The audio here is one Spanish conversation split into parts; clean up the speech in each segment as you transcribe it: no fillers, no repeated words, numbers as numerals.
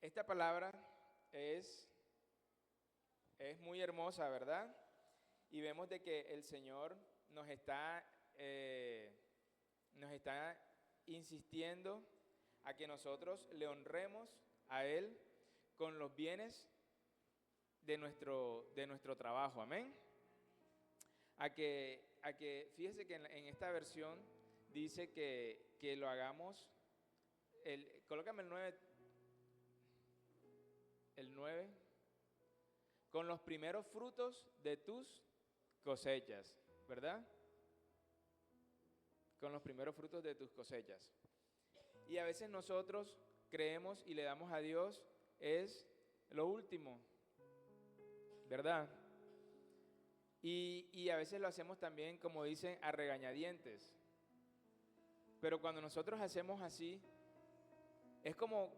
Esta palabra es muy hermosa, ¿verdad? Y vemos de que el Señor nos está insistiendo a que nosotros le honremos a Él con los bienes de nuestro trabajo, amén. Fíjese que en esta versión dice que lo hagamos, colócame el 9, con los primeros frutos de tus cosechas, ¿verdad? Con los primeros frutos de tus cosechas. Y a veces nosotros creemos y le damos a Dios es lo último, ¿verdad? Y a veces lo hacemos también, como dicen, a regañadientes. Pero cuando nosotros hacemos así, es como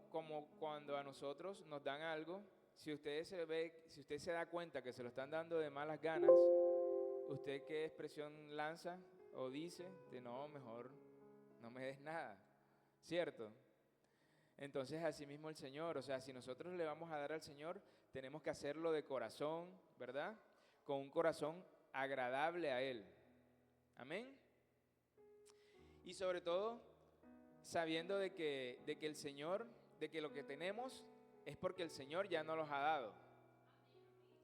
cuando a nosotros nos dan algo, si usted se da cuenta que se lo están dando de malas ganas, ¿usted qué expresión lanza o dice? De no, mejor no me des nada, ¿cierto? Entonces así mismo el Señor, o sea, si nosotros le vamos a dar al Señor, tenemos que hacerlo de corazón, ¿verdad? Con un corazón agradable a Él. Amén. Y sobre todo, sabiendo de que el Señor, de que lo que tenemos es porque el Señor ya nos los ha dado.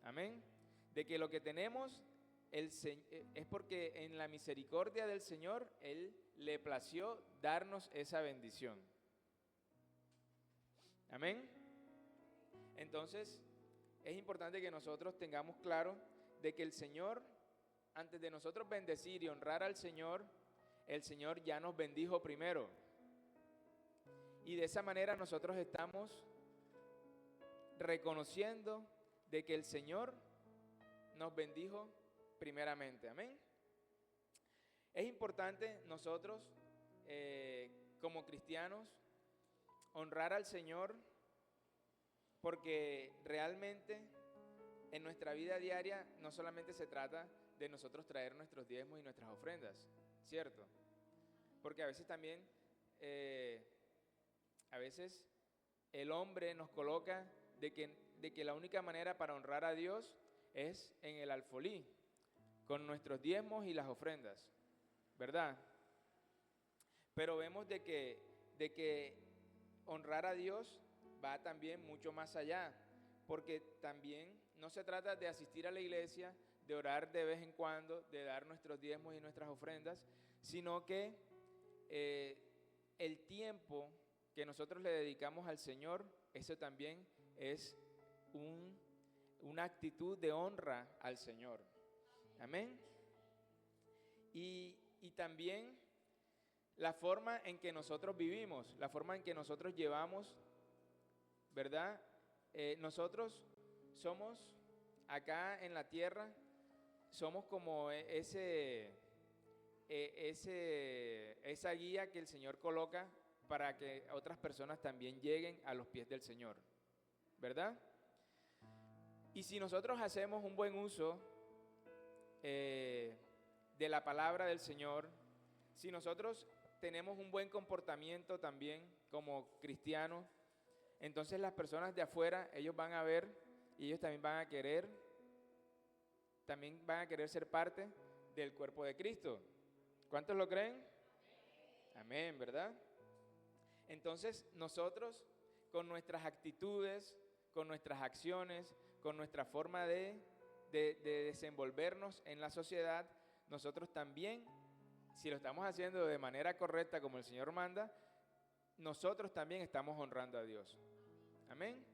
Amén. De que lo que tenemos es porque en la misericordia del Señor Él le plació darnos esa bendición. Amén. Entonces, es importante que nosotros tengamos claro de que el Señor, antes de nosotros bendecir y honrar al Señor, el Señor ya nos bendijo primero. Y de esa manera nosotros estamos reconociendo de que el Señor nos bendijo primeramente. Amén. Es importante nosotros, como cristianos, honrar al Señor, porque realmente en nuestra vida diaria no solamente se trata de nosotros traer nuestros diezmos y nuestras ofrendas, ¿cierto? Porque a veces también, a veces el hombre nos coloca de que la única manera para honrar a Dios es en el alfolí, con nuestros diezmos y las ofrendas, ¿verdad? Pero vemos de que honrar a Dios va también mucho más allá, porque también no se trata de asistir a la iglesia, de orar de vez en cuando, de dar nuestros diezmos y nuestras ofrendas, sino que el tiempo que nosotros le dedicamos al Señor, eso también es una actitud de honra al Señor. Amén. Y también la forma en que nosotros vivimos, la forma en que nosotros llevamos, ¿verdad? Nosotros somos acá en la tierra, somos como esa guía que el Señor coloca para que otras personas también lleguen a los pies del Señor, ¿verdad? Y si nosotros hacemos un buen uso de la palabra del Señor, si nosotros tenemos un buen comportamiento también como cristianos, entonces las personas de afuera, ellos van a ver y ellos también van a querer ser parte del cuerpo de Cristo. ¿Cuántos lo creen? Amén, ¿verdad? Entonces nosotros con nuestras actitudes, con nuestras acciones, con nuestra forma de desenvolvernos en la sociedad, nosotros también, si lo estamos haciendo de manera correcta como el Señor manda, nosotros también estamos honrando a Dios. Amén.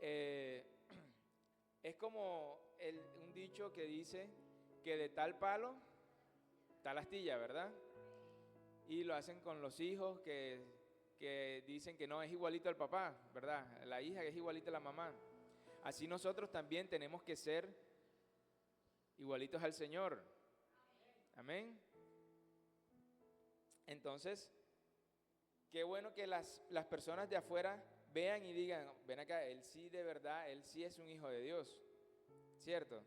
Es como un dicho que dice que de tal palo, tal astilla, ¿verdad? Y lo hacen con los hijos que dicen que no, es igualito al papá, ¿verdad? La hija que es igualita a la mamá. Así nosotros también tenemos que ser igualitos al Señor. Amén. Entonces, qué bueno que las personas de afuera vean y digan, ven acá, él sí de verdad, él sí es un hijo de Dios, ¿cierto?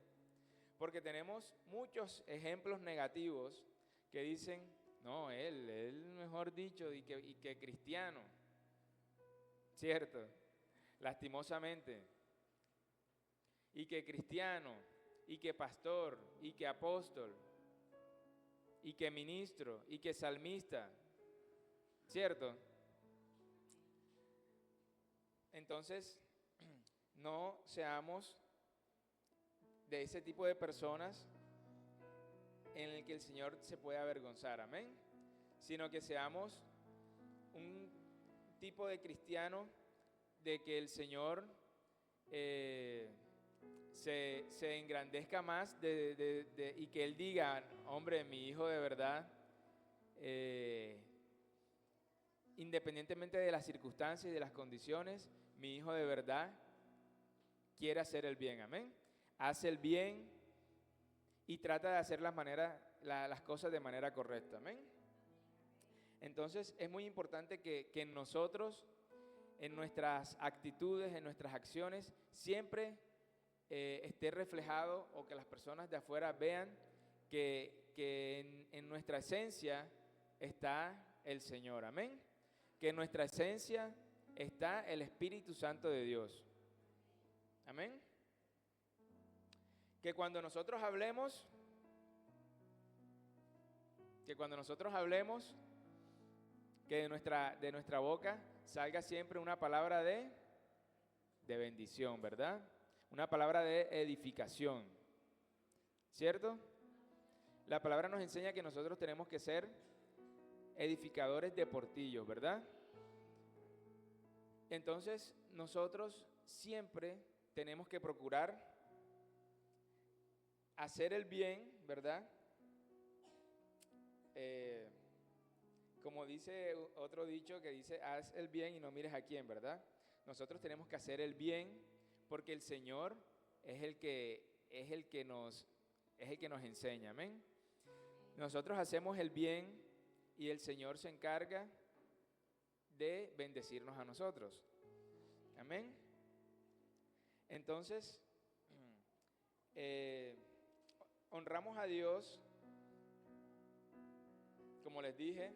Porque tenemos muchos ejemplos negativos que dicen, no, él mejor dicho, y que cristiano, ¿cierto? Lastimosamente. Y que cristiano, y que pastor, y que apóstol, y que ministro, y que salmista, ¿cierto? Entonces, no seamos de ese tipo de personas en el que el Señor se puede avergonzar, amén, sino que seamos un tipo de cristiano de que el Señor se engrandezca más y que Él diga, hombre, mi hijo de verdad, independientemente de las circunstancias y de las condiciones, mi hijo de verdad quiere hacer el bien, amén. Hace el bien y trata de hacer las cosas de manera correcta, amén. Entonces es muy importante que en nosotros, en nuestras actitudes, en nuestras acciones, siempre esté reflejado, o que las personas de afuera vean que en nuestra esencia está el Señor, amén. Que en nuestra esencia está el Espíritu Santo de Dios, amén. Que cuando nosotros hablemos, que de nuestra boca salga siempre una palabra de bendición, ¿verdad? Una palabra de edificación, ¿cierto? La palabra nos enseña que nosotros tenemos que ser edificadores de portillos, ¿verdad? Entonces, nosotros siempre tenemos que procurar hacer el bien, ¿verdad? Como dice otro dicho que dice, haz el bien y no mires a quién, ¿verdad? Nosotros tenemos que hacer el bien porque el Señor es el que nos enseña, amén. Nosotros hacemos el bien y el Señor se encarga de bendecirnos a nosotros, amén. Entonces, honramos a Dios, como les dije,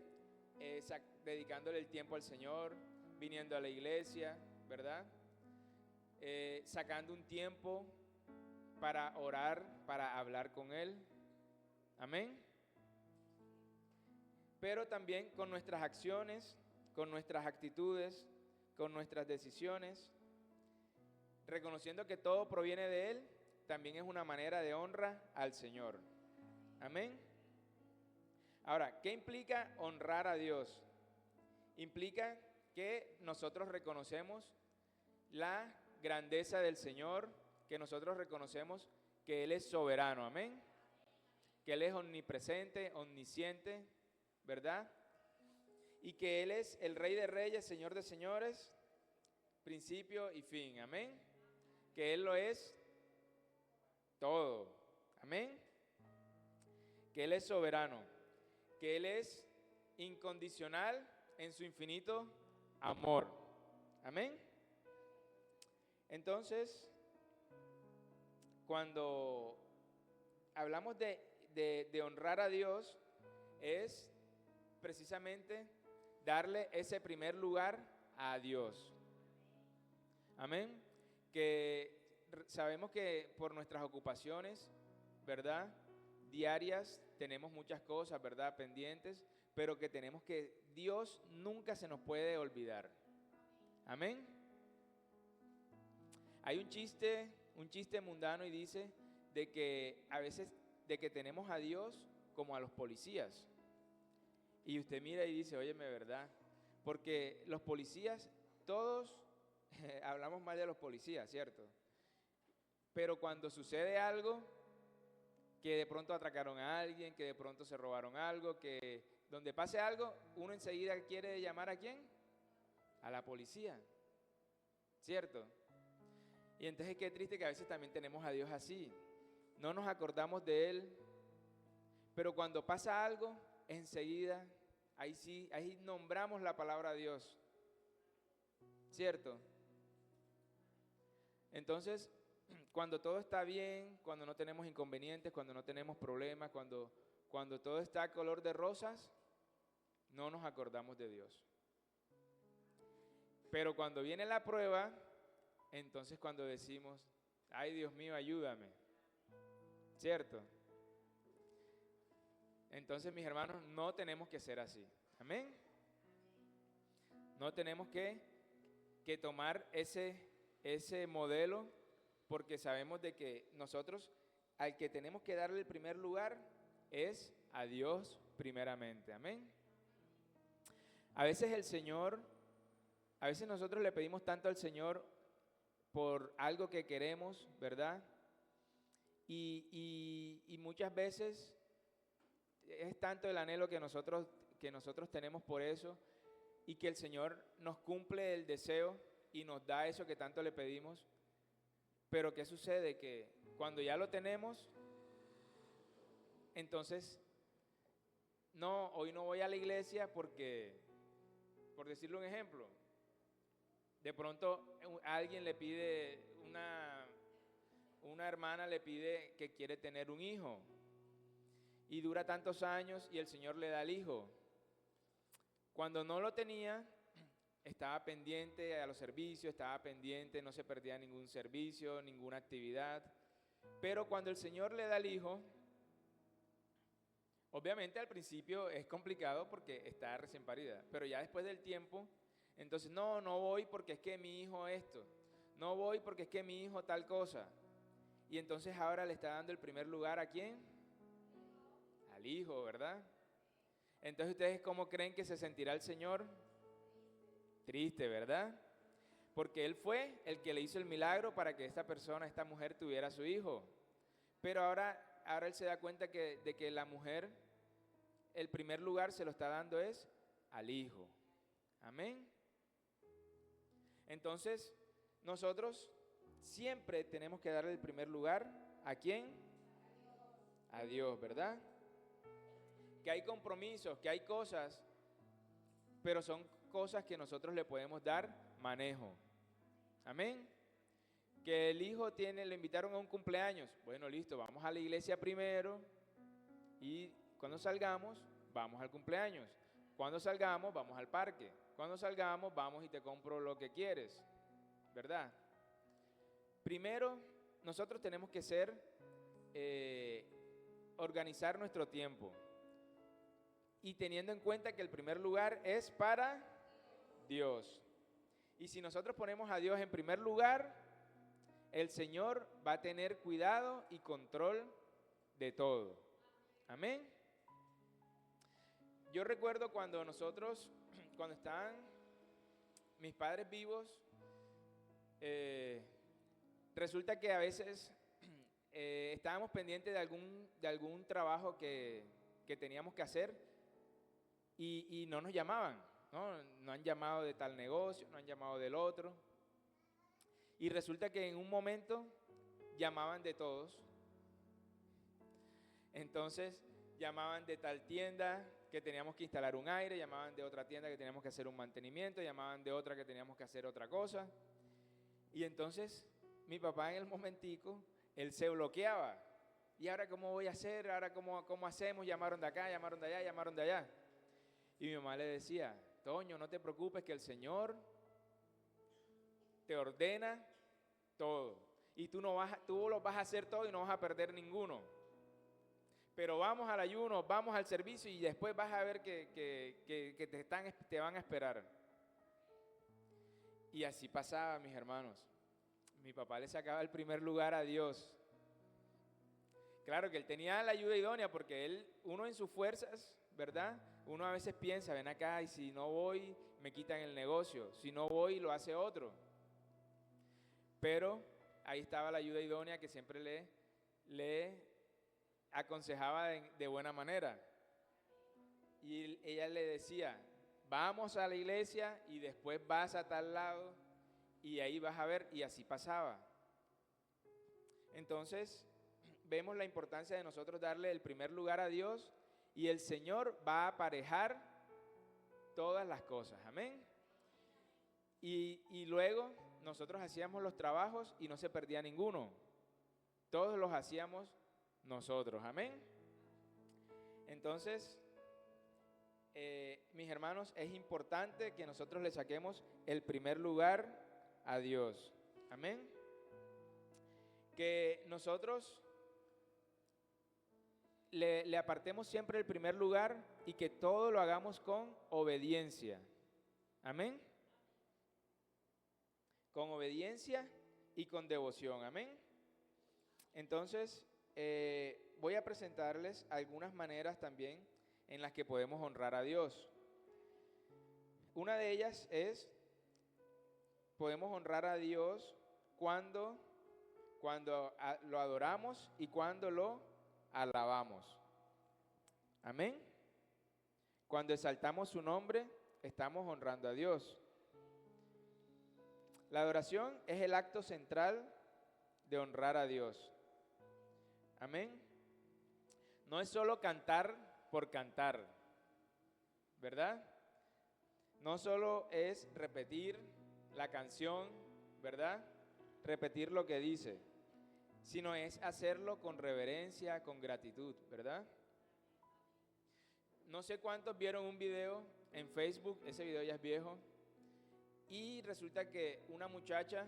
dedicándole el tiempo al Señor, viniendo a la iglesia, ¿verdad? Sacando un tiempo para orar, para hablar con Él, amén. Pero también con nuestras acciones, con nuestras actitudes, con nuestras decisiones, reconociendo que todo proviene de Él, también es una manera de honra al Señor, amén. Ahora, ¿qué implica honrar a Dios? Implica que nosotros reconocemos la grandeza del Señor, que nosotros reconocemos que Él es soberano, amén. Que Él es omnipresente, omnisciente, ¿verdad? Y que Él es el Rey de Reyes, Señor de Señores, principio y fin, amén. Que Él lo es todo, amén. Que Él es soberano, que Él es incondicional en su infinito amor, amén. Entonces, cuando hablamos de honrar a Dios, es precisamente darle ese primer lugar a Dios, amén. Que sabemos que por nuestras ocupaciones, ¿verdad?, diarias, tenemos muchas cosas, ¿verdad?, pendientes, pero que Dios nunca se nos puede olvidar, amén. Hay un chiste mundano y dice de que a veces de que tenemos a Dios como a los policías. Y usted mira y dice, óyeme, ¿verdad? Porque los policías, todos hablamos mal de los policías, ¿cierto? Pero cuando sucede algo, que de pronto atracaron a alguien, que de pronto se robaron algo, que donde pase algo, uno enseguida quiere llamar ¿a quién? A la policía, ¿cierto? Y entonces qué triste que a veces también tenemos a Dios así. No nos acordamos de Él, pero cuando pasa algo, enseguida, ahí nombramos la palabra Dios, ¿cierto? Entonces, cuando todo está bien, cuando no tenemos inconvenientes, cuando no tenemos problemas, cuando todo está a color de rosas, no nos acordamos de Dios. Pero cuando viene la prueba, entonces cuando decimos, ay Dios mío, ayúdame, ¿cierto? Entonces, mis hermanos, no tenemos que ser así. Amén. No tenemos que tomar ese modelo, porque sabemos de que nosotros al que tenemos que darle el primer lugar es a Dios primeramente. Amén. A veces a veces nosotros le pedimos tanto al Señor por algo que queremos, ¿verdad? Y muchas veces es tanto el anhelo que nosotros tenemos por eso, y que el Señor nos cumple el deseo y nos da eso que tanto le pedimos. Pero ¿qué sucede? Que cuando ya lo tenemos, entonces, no, hoy no voy a la iglesia porque, por decirle un ejemplo, de pronto alguien le pide, una hermana le pide que quiere tener un hijo, y dura tantos años y el Señor le da el hijo. Cuando no lo tenía, estaba pendiente a los servicios, estaba pendiente, no se perdía ningún servicio, ninguna actividad. Pero cuando el Señor le da el hijo, obviamente al principio es complicado porque está recién parida, pero ya después del tiempo, entonces no voy porque es que mi hijo esto, no voy porque es que mi hijo tal cosa. Y entonces ahora le está dando el primer lugar ¿a quién? Al hijo, ¿verdad? Entonces, ¿ustedes cómo creen que se sentirá el Señor? Triste, ¿verdad? Porque Él fue el que le hizo el milagro para que esta persona, esta mujer tuviera a su hijo. Pero ahora Él se da cuenta de que la mujer, el primer lugar se lo está dando es al hijo. Amén. Entonces, nosotros siempre tenemos que darle el primer lugar ¿a quién? A Dios, ¿verdad? Que hay compromisos, que hay cosas, pero son cosas que nosotros le podemos dar manejo. Amén. Que el hijo le invitaron a un cumpleaños. Bueno, listo, vamos a la iglesia primero y cuando salgamos, vamos al cumpleaños. Cuando salgamos, vamos al parque. Cuando salgamos, vamos y te compro lo que quieres, ¿verdad? Primero, nosotros tenemos que organizar nuestro tiempo. Y teniendo en cuenta que el primer lugar es para Dios. Y si nosotros ponemos a Dios en primer lugar, el Señor va a tener cuidado y control de todo. Amén. Yo recuerdo cuando estaban mis padres vivos, resulta que a veces estábamos pendientes de algún trabajo que teníamos que hacer. Y no nos llamaban, no han llamado de tal negocio, no han llamado del otro. Y resulta que en un momento llamaban de todos. Entonces llamaban de tal tienda que teníamos que instalar un aire, llamaban de otra tienda que teníamos que hacer un mantenimiento, llamaban de otra que teníamos que hacer otra cosa. Y entonces mi papá en el momentico, él se bloqueaba. ¿Y ahora cómo voy a hacer? ¿Ahora cómo hacemos? Llamaron de acá, llamaron de allá, llamaron de allá. Y mi mamá le decía, Toño, no te preocupes que el Señor te ordena todo. Y tú lo vas a hacer todo y no vas a perder ninguno. Pero vamos al ayuno, vamos al servicio y después vas a ver que te van a esperar. Y así pasaba, mis hermanos. Mi papá le sacaba el primer lugar a Dios. Claro que él tenía la ayuda idónea porque uno en sus fuerzas, ¿verdad? Uno a veces piensa, ven acá y si no voy me quitan el negocio, si no voy lo hace otro. Pero ahí estaba la ayuda idónea que siempre le aconsejaba de buena manera. Y ella le decía, vamos a la iglesia y después vas a tal lado y ahí vas a ver, y así pasaba. Entonces, vemos la importancia de nosotros darle el primer lugar a Dios y el Señor va a aparejar todas las cosas, amén. Y luego nosotros hacíamos los trabajos y no se perdía ninguno. Todos los hacíamos nosotros, amén. Entonces, mis hermanos, es importante que nosotros le saquemos el primer lugar a Dios. Amén. Que nosotros le apartemos siempre el primer lugar y que todo lo hagamos con obediencia. Amén. Con obediencia y con devoción. Amén. Entonces, voy a presentarles algunas maneras también en las que podemos honrar a Dios. Una de ellas es, podemos honrar a Dios cuando lo adoramos y cuando lo alabamos. Amén. Cuando exaltamos su nombre, estamos honrando a Dios. La adoración es el acto central de honrar a Dios. Amén. No es solo cantar por cantar, ¿verdad? No solo es repetir la canción, ¿verdad? Repetir lo que dice, sino es hacerlo con reverencia, con gratitud, ¿verdad? No sé cuántos vieron un video en Facebook, ese video ya es viejo, y resulta que una muchacha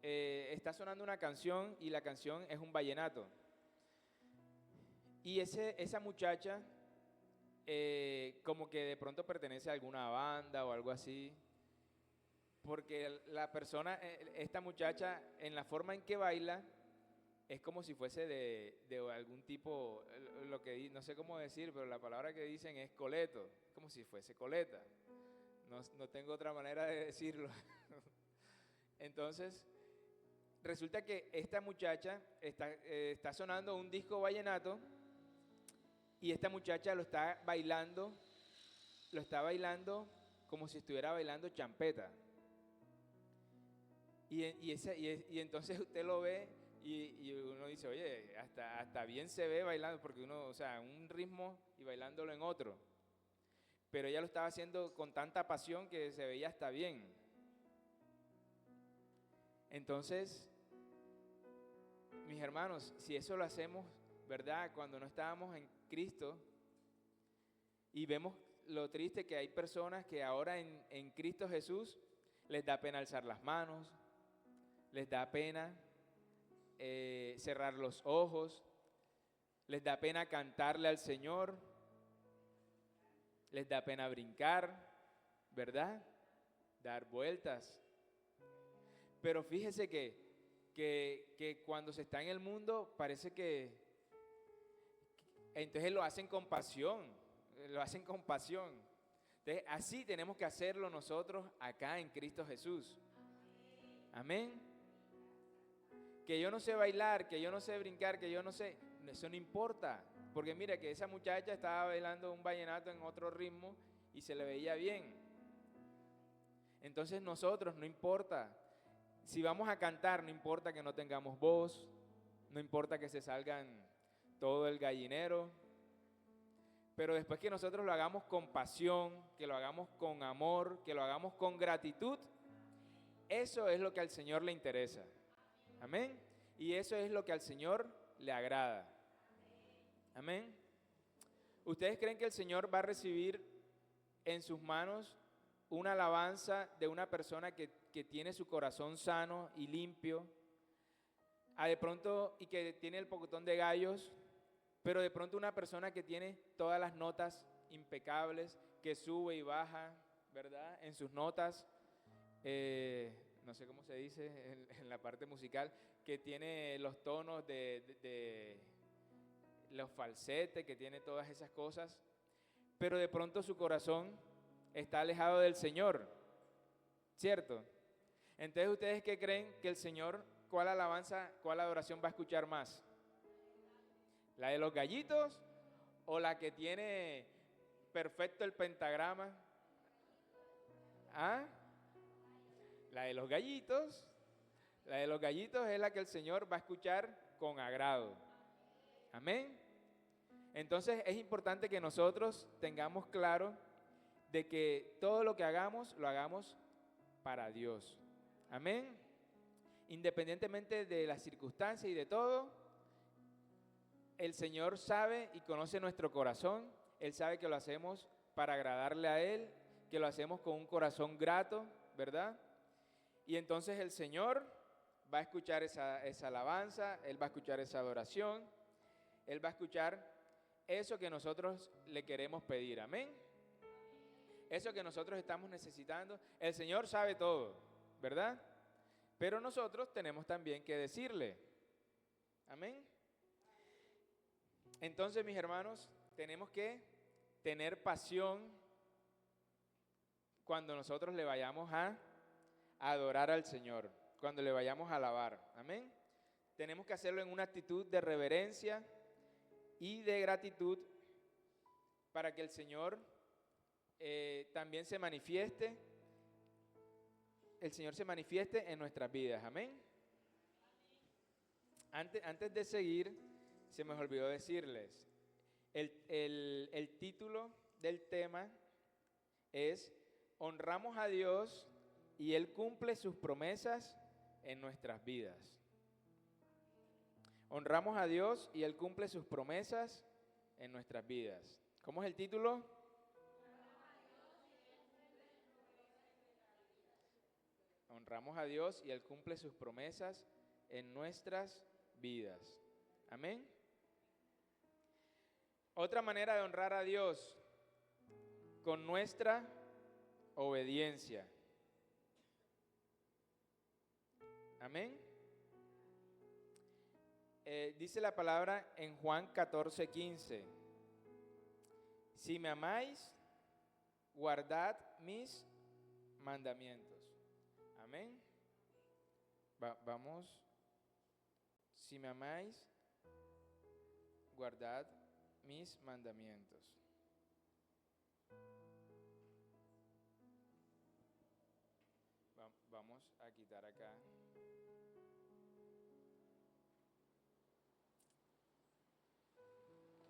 está sonando una canción y la canción es un vallenato. Y esa muchacha como que de pronto pertenece a alguna banda o algo así, porque la persona, esta muchacha, en la forma en que baila, es como si fuese de algún tipo, lo que no sé cómo decir, pero la palabra que dicen es coleto, como si fuese coleta. No tengo otra manera de decirlo. Entonces, resulta que esta muchacha está sonando un disco vallenato y esta muchacha lo está bailando como si estuviera bailando champeta. Y entonces usted lo ve y uno dice, oye, hasta bien se ve bailando, porque uno, o sea, un ritmo y bailándolo en otro. Pero ella lo estaba haciendo con tanta pasión que se veía hasta bien. Entonces, mis hermanos, si eso lo hacemos, ¿verdad? Cuando no estábamos en Cristo, y vemos lo triste que hay personas que ahora en Cristo Jesús les da pena alzar las manos, les da pena cerrar los ojos, les da pena cantarle al Señor, les da pena brincar, ¿verdad? Dar vueltas. Pero fíjese que cuando se está en el mundo parece que entonces lo hacen con pasión, Entonces así tenemos que hacerlo nosotros acá en Cristo Jesús. Amén. Que yo no sé bailar, que yo no sé brincar, que yo no sé, eso no importa. Porque mira que esa muchacha estaba bailando un vallenato en otro ritmo y se le veía bien. Entonces nosotros, no importa. Si vamos a cantar, no importa que no tengamos voz, no importa que se salgan todo el gallinero, pero después que nosotros lo hagamos con pasión, que lo hagamos con amor, que lo hagamos con gratitud, eso es lo que al Señor le interesa. Amén. Y eso es lo que al Señor le agrada. Amén. ¿Ustedes creen que el Señor va a recibir en sus manos una alabanza de una persona que tiene su corazón sano y limpio, de pronto, y que tiene el pocotón de gallos, pero de pronto una persona que tiene todas las notas impecables, que sube y baja, ¿verdad? En sus notas, no sé cómo se dice en la parte musical, que tiene los tonos de los falsetes, que tiene todas esas cosas, pero de pronto su corazón está alejado del Señor, ¿cierto? Entonces, ¿ustedes qué creen que el Señor, cuál alabanza, cuál adoración va a escuchar más? ¿La de los gallitos o la que tiene perfecto el pentagrama? ¿Ah? La de los gallitos. La de los gallitos es la que el Señor va a escuchar con agrado. Amén. Entonces es importante que nosotros tengamos claro de que todo lo que hagamos, lo hagamos para Dios. Amén. Independientemente de las circunstancias y de todo, el Señor sabe y conoce nuestro corazón. Él sabe que lo hacemos para agradarle a Él, que lo hacemos con un corazón grato, ¿verdad? Y entonces el Señor va a escuchar esa alabanza, Él va a escuchar esa adoración, Él va a escuchar eso que nosotros le queremos pedir, amén. Eso que nosotros estamos necesitando, el Señor sabe todo, ¿verdad? Pero nosotros tenemos también que decirle, amén. Entonces, mis hermanos, tenemos que tener pasión cuando nosotros le vayamos a adorar al Señor, cuando le vayamos a alabar, amén. Tenemos que hacerlo en una actitud de reverencia y de gratitud para que el Señor también se manifieste, el Señor se manifieste en nuestras vidas, amén. Antes de seguir, se me olvidó decirles, el título del tema es Honramos a Dios y Él cumple sus promesas en nuestras vidas. Honramos a Dios y Él cumple sus promesas en nuestras vidas. ¿Cómo es el título? Honramos a Dios y Él cumple sus promesas en nuestras vidas. Amén. Otra manera de honrar a Dios, con nuestra obediencia. Amén. Dice la palabra en Juan 14:15. Si me amáis, guardad mis mandamientos. Amén. Vamos. Si me amáis, guardad mis mandamientos. Vamos a quitar acá.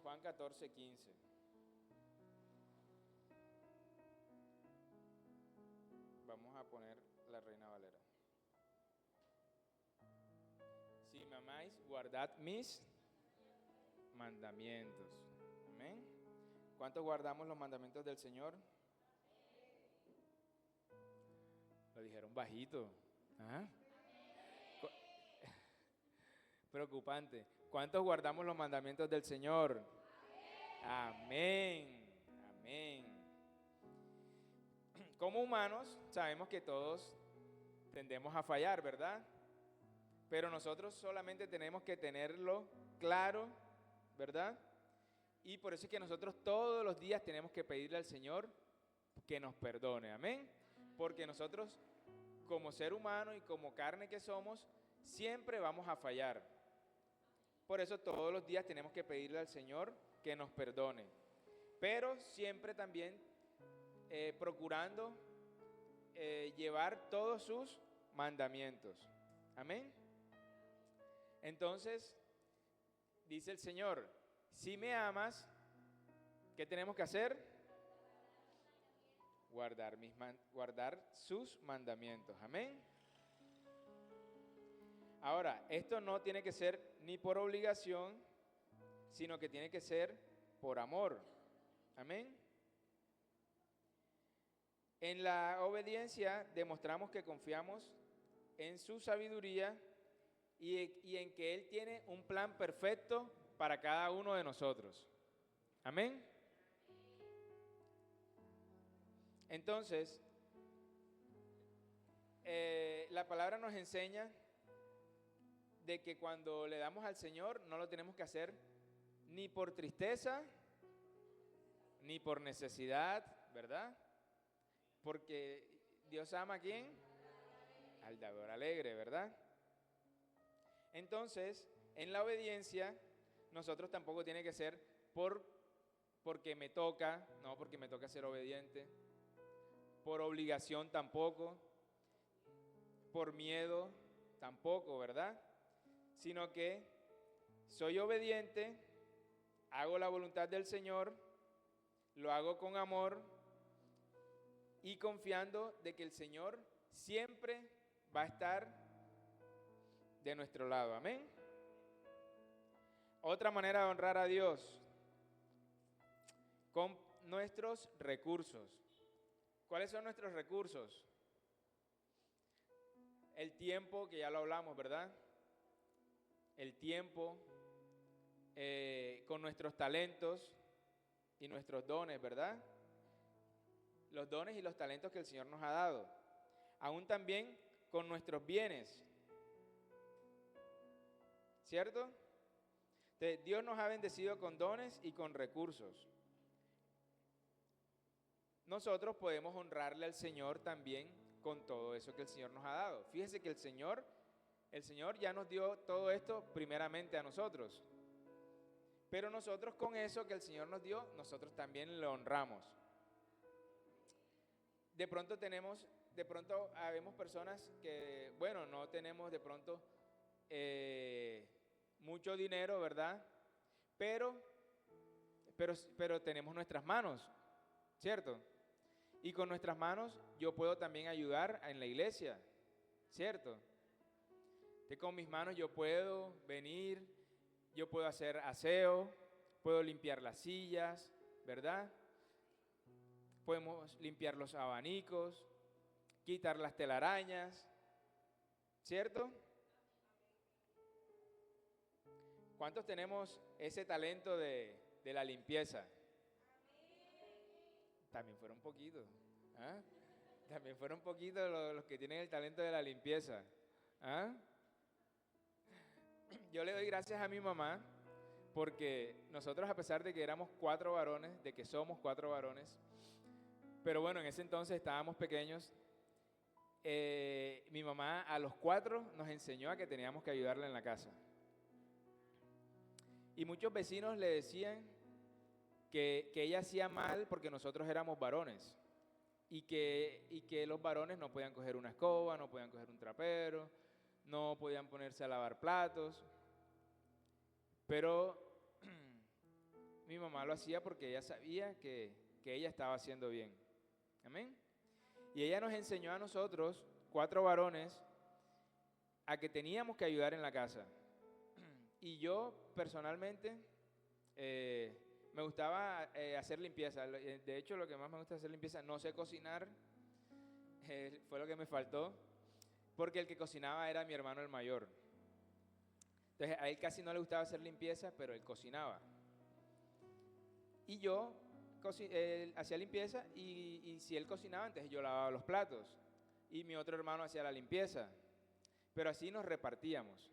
Juan 14:15. Vamos a poner la Reina Valera. Si me amáis, guardad mis mandamientos. Amén. ¿Cuántos guardamos los mandamientos del Señor? Lo dijeron bajito. ¿Ah? Preocupante. ¿Cuántos guardamos los mandamientos del Señor? Amén. Amén. Como humanos, sabemos que todos tendemos a fallar, ¿verdad? Pero nosotros solamente tenemos que tenerlo claro, ¿verdad? Y por eso es que nosotros todos los días tenemos que pedirle al Señor que nos perdone, amén. Porque nosotros, como ser humano y como carne que somos, siempre vamos a fallar. Por eso todos los días tenemos que pedirle al Señor que nos perdone. Pero siempre también procurando llevar todos sus mandamientos. Amén. Entonces, dice el Señor, si me amas, ¿qué tenemos que hacer? Guardar sus mandamientos. Amén. Ahora, esto no tiene que ser ni por obligación, sino que tiene que ser por amor. Amén. En la obediencia demostramos que confiamos en su sabiduría y en que Él tiene un plan perfecto para cada uno de nosotros. Amén. Entonces, la palabra nos enseña de que cuando le damos al Señor no lo tenemos que hacer ni por tristeza, ni por necesidad, ¿verdad? Porque Dios ama ¿a quién? Al dador alegre, ¿verdad? Entonces, en la obediencia, nosotros tampoco tiene que ser porque me toca, no porque me toca ser obediente, por obligación tampoco, por miedo tampoco, ¿verdad? Sino que soy obediente, hago la voluntad del Señor, lo hago con amor y confiando de que el Señor siempre va a estar de nuestro lado. Amén. Otra manera de honrar a Dios, con nuestros recursos. ¿Cuáles son nuestros recursos? El tiempo, que ya lo hablamos, ¿verdad? El tiempo, con nuestros talentos y nuestros dones, ¿verdad? Los dones y los talentos que el Señor nos ha dado. Aún también con nuestros bienes, ¿cierto? Entonces, Dios nos ha bendecido con dones y con recursos. Nosotros podemos honrarle al Señor también con todo eso que el Señor nos ha dado. Fíjese que el Señor ya nos dio todo esto primeramente a nosotros. Pero nosotros con eso que el Señor nos dio, nosotros también le honramos. De pronto habemos personas que, bueno, no tenemos de pronto mucho dinero, ¿verdad? Pero tenemos nuestras manos, ¿cierto? Y con nuestras manos yo puedo también ayudar en la iglesia, ¿cierto? Con mis manos yo puedo venir, yo puedo hacer aseo, puedo limpiar las sillas, ¿verdad? Podemos limpiar los abanicos, quitar las telarañas, ¿cierto? ¿Cuántos tenemos ese talento de la limpieza? También fueron poquitos. ¿Ah? También fueron poquitos los que tienen el talento de la limpieza. ¿Ah? Yo le doy gracias a mi mamá porque nosotros, a pesar de que éramos 4 varones, de que somos 4 varones, pero bueno, en ese entonces estábamos pequeños, mi mamá a los 4 nos enseñó a que teníamos que ayudarle en la casa. Y muchos vecinos le decían que ella hacía mal porque nosotros éramos varones y que los varones no podían coger una escoba, no podían coger un trapero, no podían ponerse a lavar platos. Pero mi mamá lo hacía porque ella sabía que ella estaba haciendo bien. Amén. Y ella nos enseñó a nosotros, 4 varones, a que teníamos que ayudar en la casa. Y yo personalmente me gustaba hacer limpieza. De hecho, lo que más me gusta es hacer limpieza. No sé cocinar, fue lo que me faltó, porque el que cocinaba era mi hermano el mayor. Entonces a él casi no le gustaba hacer limpieza, pero él cocinaba. Y yo hacía limpieza y si él cocinaba, entonces yo lavaba los platos. Y mi otro hermano hacía la limpieza. Pero así nos repartíamos.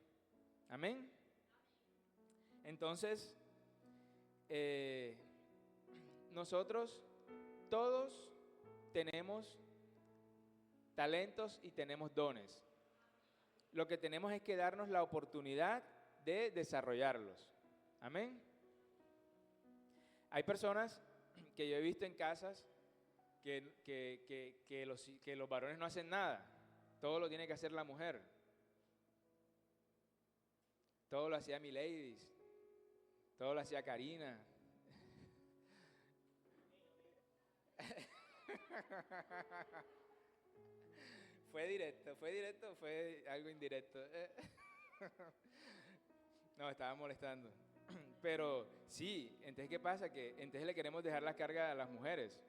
Amén. Entonces, nosotros todos tenemos talentos y tenemos dones. Lo que tenemos es que darnos la oportunidad de desarrollarlos. Amén. Hay personas que yo he visto en casas que los varones no hacen nada. Todo lo tiene que hacer la mujer. Todo lo hacía mi ladies. Todo lo hacía Karina. ¿Fue directo, fue algo indirecto? No, estaba molestando. Pero sí, entonces ¿qué pasa? Que entonces le queremos dejar la carga a las mujeres,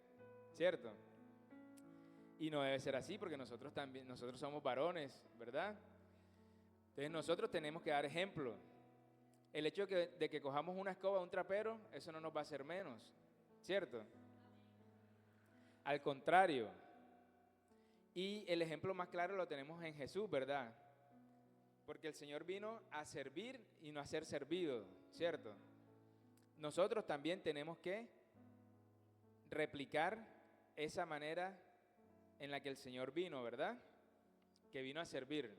¿cierto? Y no debe ser así porque nosotros somos varones, ¿verdad? Entonces nosotros tenemos que dar ejemplo. El hecho de que cojamos una escoba o un trapero, eso no nos va a hacer menos, ¿cierto? Al contrario. Y el ejemplo más claro lo tenemos en Jesús, ¿verdad? Porque el Señor vino a servir y no a ser servido, ¿cierto? Nosotros también tenemos que replicar esa manera en la que el Señor vino, ¿verdad? Que vino a servir.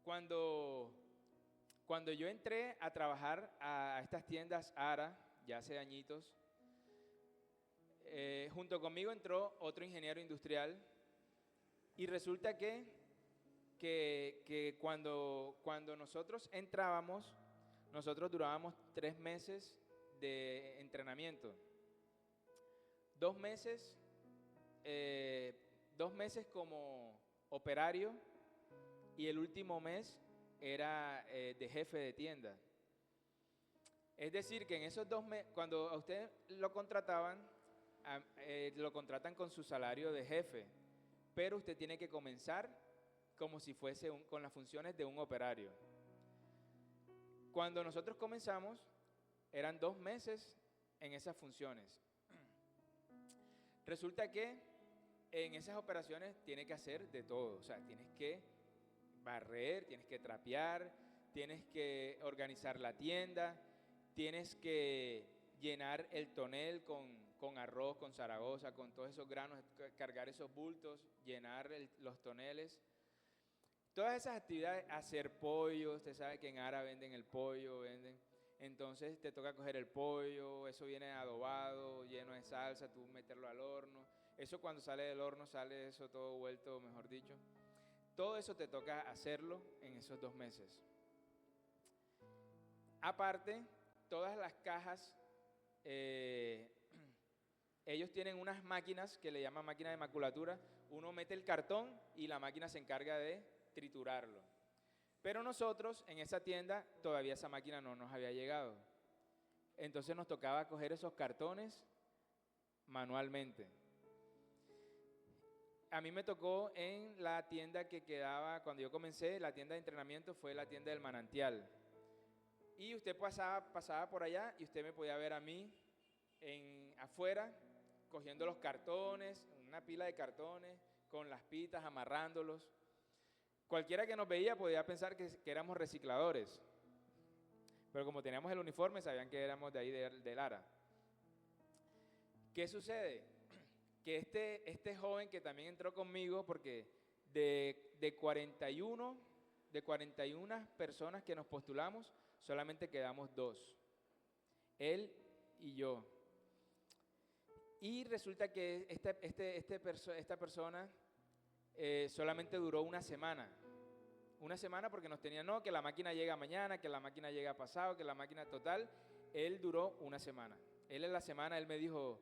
Cuando yo entré a trabajar a estas tiendas ARA, ya hace añitos, junto conmigo entró otro ingeniero industrial y resulta que cuando nosotros entrábamos, nosotros durábamos 3 meses de entrenamiento. 2 meses, 2 meses como operario y el último mes era de jefe de tienda. Es decir, que en esos 2 meses, cuando a usted lo contrataban, lo contratan con su salario de jefe, pero usted tiene que comenzar como si fuese con las funciones de un operario. Cuando nosotros comenzamos, eran 2 meses en esas funciones. Resulta que en esas operaciones tienes que hacer de todo, o sea, tienes que barrer, tienes que trapear, tienes que organizar la tienda, tienes que llenar el tonel con arroz, con Zaragoza, con todos esos granos, cargar esos bultos, llenar los toneles. Todas esas actividades, hacer pollo, usted sabe que en Ara venden el pollo, entonces te toca coger el pollo, eso viene adobado, lleno de salsa, tú meterlo al horno, eso cuando sale del horno sale eso todo vuelto, mejor dicho. Todo eso te toca hacerlo en esos 2 meses. Aparte, todas las cajas, ellos tienen unas máquinas que le llaman máquina de maculatura. Uno mete el cartón y la máquina se encarga de triturarlo. Pero nosotros en esa tienda todavía esa máquina no nos había llegado. Entonces nos tocaba coger esos cartones manualmente. A mí me tocó en la tienda que quedaba, cuando yo comencé, la tienda de entrenamiento fue la tienda del Manantial. Y usted pasaba por allá y usted me podía ver a mí afuera cogiendo los cartones, una pila de cartones, con las pitas, amarrándolos. Cualquiera que nos veía podía pensar que éramos recicladores, pero como teníamos el uniforme sabían que éramos de ahí de Lara. ¿Qué sucede? Que este joven que también entró conmigo, porque de 41 personas que nos postulamos, solamente quedamos 2, él y yo. Y resulta que esta persona solamente duró una semana porque nos tenían, no, que la máquina llega mañana, que la máquina llega pasado, que la máquina total. Él duró una semana. Él en la semana, él me dijo,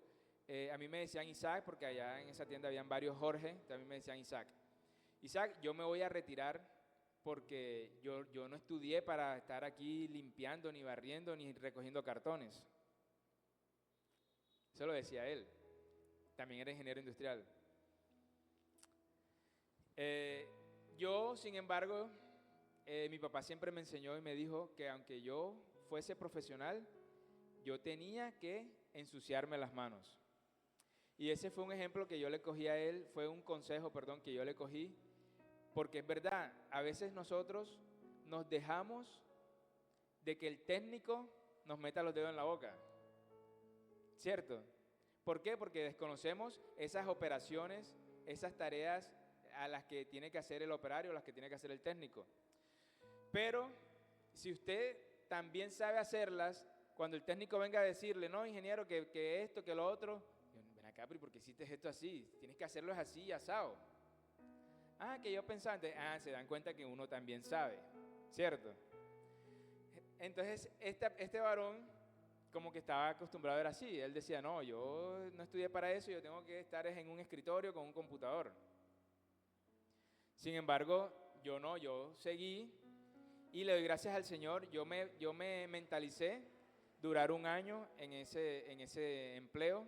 a mí me decían Isaac, porque allá en esa tienda habían varios Jorge, también me decían Isaac. Isaac, yo me voy a retirar porque yo no estudié para estar aquí limpiando, ni barriendo, ni recogiendo cartones. Eso lo decía él. También era ingeniero industrial. Yo, sin embargo, mi papá siempre me enseñó y me dijo que aunque yo fuese profesional, yo tenía que ensuciarme las manos. Y ese fue un ejemplo que yo le cogí a él, fue un consejo, perdón, que yo le cogí, porque es verdad, a veces nosotros nos dejamos de que el técnico nos meta los dedos en la boca, ¿cierto? ¿Por qué? Porque desconocemos esas operaciones, esas tareas a las que tiene que hacer el operario, a las que tiene que hacer el técnico. Pero si usted también sabe hacerlas, cuando el técnico venga a decirle, no, ingeniero, que esto, que lo otro, ven acá, pero ¿por qué hiciste esto así? Tienes que hacerlo así y asado. Que yo pensaba antes, se dan cuenta que uno también sabe, ¿cierto? Entonces, este varón como que estaba acostumbrado a ver así. Él decía, no, yo no estudié para eso, yo tengo que estar en un escritorio con un computador. Sin embargo, yo seguí y le doy gracias al Señor. Yo me mentalicé durar un año en ese empleo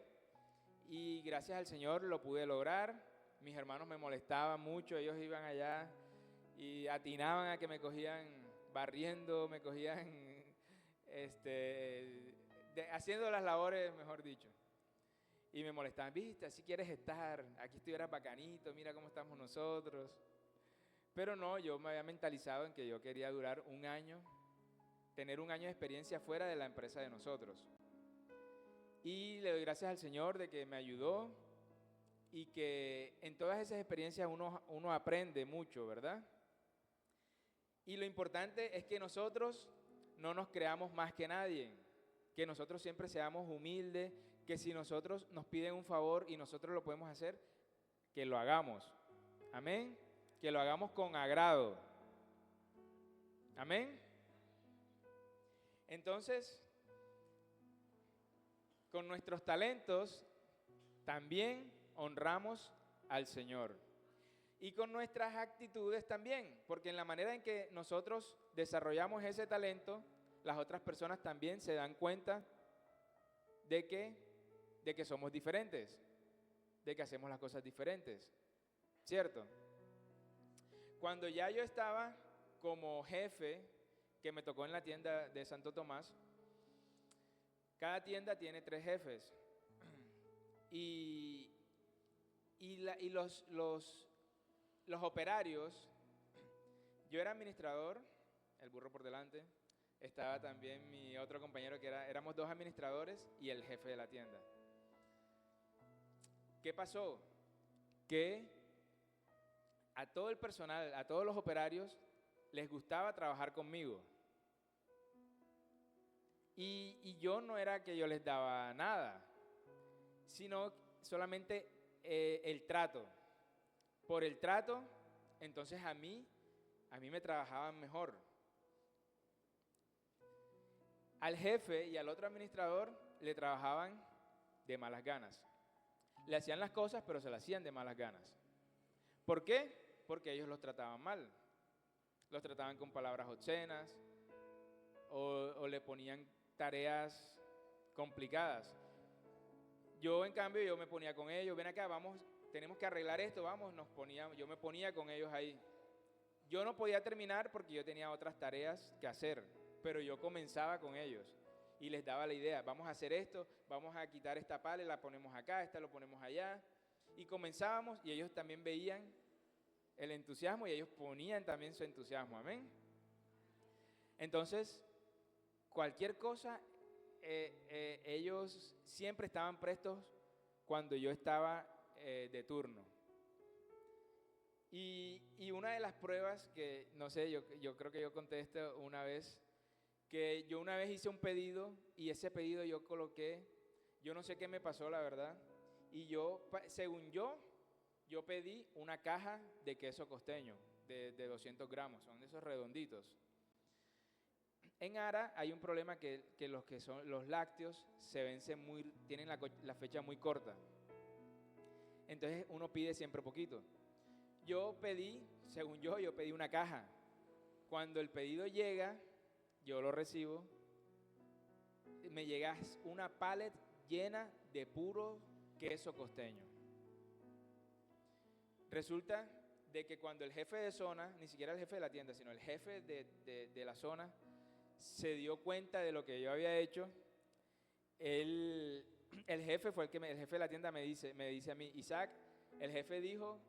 y gracias al Señor lo pude lograr. Mis hermanos me molestaban mucho, ellos iban allá y atinaban a que me cogían barriendo, me cogían haciendo las labores, mejor dicho. Y me molestaban, viste, así quieres estar, aquí estuvieras bacanito, mira cómo estamos nosotros. Pero no, yo me había mentalizado en que yo quería durar un año, tener un año de experiencia fuera de la empresa de nosotros. Y le doy gracias al Señor de que me ayudó y que en todas esas experiencias uno aprende mucho, ¿verdad? Y lo importante es que nosotros no nos creamos más que nadie, que nosotros siempre seamos humildes, que si nosotros nos piden un favor y nosotros lo podemos hacer, que lo hagamos. Amén. Que lo hagamos con agrado. Amén. Entonces, con nuestros talentos también honramos al Señor. Y con nuestras actitudes también, porque en la manera en que nosotros desarrollamos ese talento, las otras personas también se dan cuenta de que somos diferentes, de que hacemos las cosas diferentes, ¿cierto? Cuando ya yo estaba como jefe, que me tocó en la tienda de Santo Tomás, cada tienda tiene 3 jefes y los operarios, yo era administrador, el burro por delante, estaba también mi otro compañero éramos 2 administradores y el jefe de la tienda. ¿Qué pasó? Que a todo el personal, a todos los operarios, les gustaba trabajar conmigo. Y yo no era que yo les daba nada, sino solamente el trato. Por el trato, entonces a mí me trabajaban mejor. Al jefe y al otro administrador le trabajaban de malas ganas. Le hacían las cosas, pero se las hacían de malas ganas. ¿Por qué? Porque ellos los trataban mal. Los trataban con palabras obscenas o le ponían tareas complicadas. Yo, en cambio, yo me ponía con ellos, ven acá, vamos, tenemos que arreglar esto, vamos, yo me ponía con ellos ahí. Yo no podía terminar porque yo tenía otras tareas que hacer, pero yo comenzaba con ellos y les daba la idea, vamos a hacer esto, vamos a quitar esta pala, la ponemos acá, esta lo ponemos allá, y comenzábamos y ellos también veían el entusiasmo y ellos ponían también su entusiasmo, amén. Entonces, cualquier cosa, ellos siempre estaban prestos cuando yo estaba de turno. Y una de las pruebas que, no sé, yo creo que yo conté esto una vez, que yo una vez hice un pedido y ese pedido yo coloqué, yo no sé qué me pasó la verdad, y según yo pedí una caja de queso costeño de 200 gramos, son de esos redonditos. En Ara hay un problema que son los lácteos se vencen tienen la fecha muy corta. Entonces uno pide siempre poquito. Según yo pedí una caja. Cuando el pedido llega, yo lo recibo, me llega una pallet llena de puro queso costeño. Resulta de que cuando el jefe de zona, ni siquiera el jefe de la tienda, sino el jefe de la zona, se dio cuenta de lo que yo había hecho, el jefe de la tienda me dice a mí, Isaac, el jefe dijo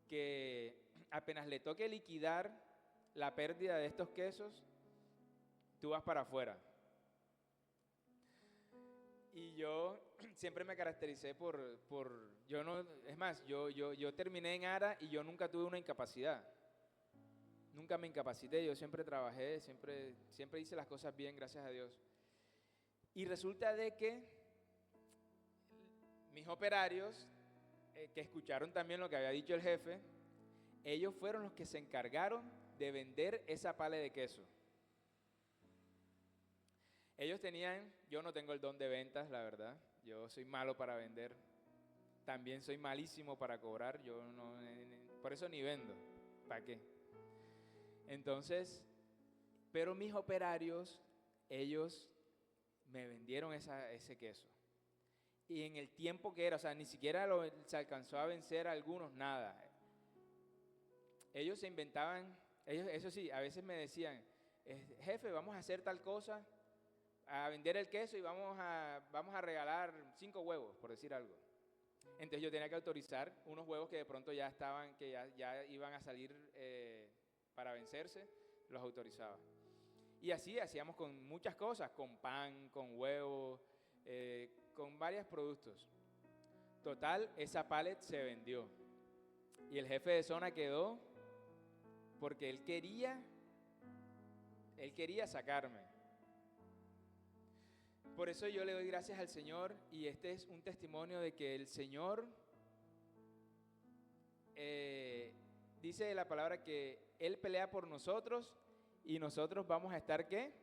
que apenas le toque liquidar la pérdida de estos quesos, tú vas para afuera. Y yo siempre me caractericé yo terminé en Ara y yo nunca tuve una incapacidad. Nunca me incapacité, yo siempre trabajé, siempre hice las cosas bien, gracias a Dios. Y resulta de que mis operarios, que escucharon también lo que había dicho el jefe, ellos fueron los que se encargaron de vender esa pala de queso. Yo no tengo el don de ventas, la verdad, yo soy malo para vender, también soy malísimo para cobrar, por eso ni vendo, ¿para qué? Entonces, pero mis operarios, ellos me vendieron ese queso. Y en el tiempo que era, o sea, ni siquiera se alcanzó a vencer a algunos, nada. Ellos se inventaban, eso sí, a veces me decían, jefe, vamos a hacer tal cosa, a vender el queso y vamos a regalar 5 huevos, por decir algo. Entonces yo tenía que autorizar unos huevos que de pronto ya estaban, que ya iban a salir para vencerse, los autorizaba. Y así hacíamos con muchas cosas, con pan, con huevos, con varios productos. Total, esa pallet se vendió. Y el jefe de zona quedó porque él quería sacarme. Por eso yo le doy gracias al Señor y este es un testimonio de que el Señor dice la palabra que Él pelea por nosotros y nosotros vamos a estar ¿qué?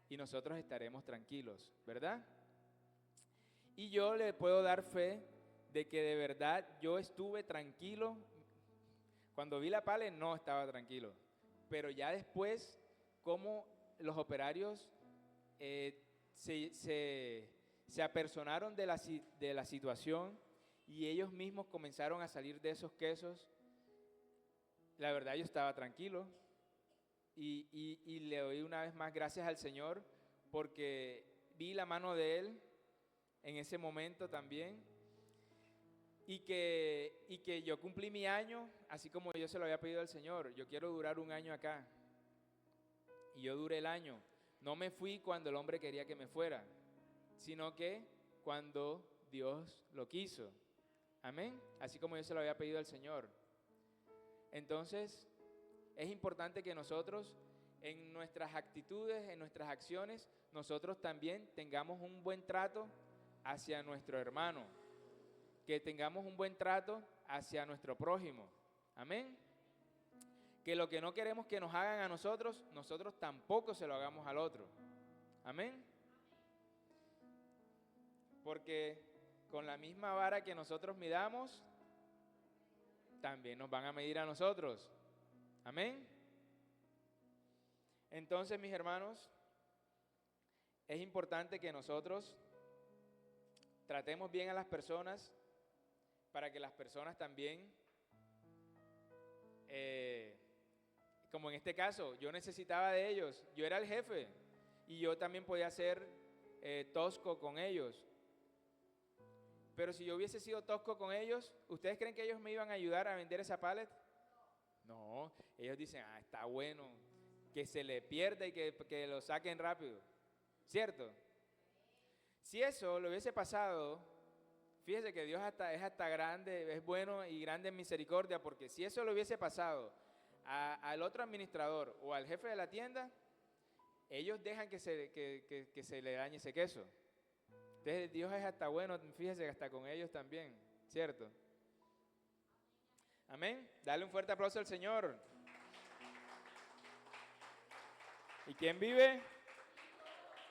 Y nosotros estaremos tranquilos, ¿verdad? Y yo le puedo dar fe de que de verdad yo estuve tranquilo. Cuando vi la pala no estaba tranquilo, pero ya después, como los operarios se apersonaron de la situación y ellos mismos comenzaron a salir de esos quesos. La verdad yo estaba tranquilo y le doy una vez más gracias al Señor porque vi la mano de Él en ese momento también y que yo cumplí mi año así como yo se lo había pedido al Señor. Yo quiero durar un año acá y yo duré el año. No me fui cuando el hombre quería que me fuera, sino que cuando Dios lo quiso. Amén. Así como yo se lo había pedido al Señor. Entonces, es importante que nosotros, en nuestras actitudes, en nuestras acciones, nosotros también tengamos un buen trato hacia nuestro hermano, que tengamos un buen trato hacia nuestro prójimo. Amén. Que lo que no queremos que nos hagan a nosotros, nosotros tampoco se lo hagamos al otro. Amén. Porque con la misma vara que nosotros midamos, también nos van a medir a nosotros. Amén. Entonces, mis hermanos, es importante que nosotros tratemos bien a las personas para que las personas también, como en este caso, yo necesitaba de ellos, yo era el jefe y yo también podía ser tosco con ellos. Pero si yo hubiese sido tosco con ellos, ¿ustedes creen que ellos me iban a ayudar a vender esa pallet? No, ellos dicen, está bueno, que se le pierda y que lo saquen rápido, ¿cierto? Si eso lo hubiese pasado, fíjese que Dios es hasta grande, es bueno y grande en misericordia, porque si eso lo hubiese pasado al otro administrador o al jefe de la tienda, ellos dejan que se le dañe ese queso. Entonces Dios es hasta bueno, fíjese que hasta con ellos también, ¿cierto? Amén. Dale un fuerte aplauso al Señor. ¿Y quién vive?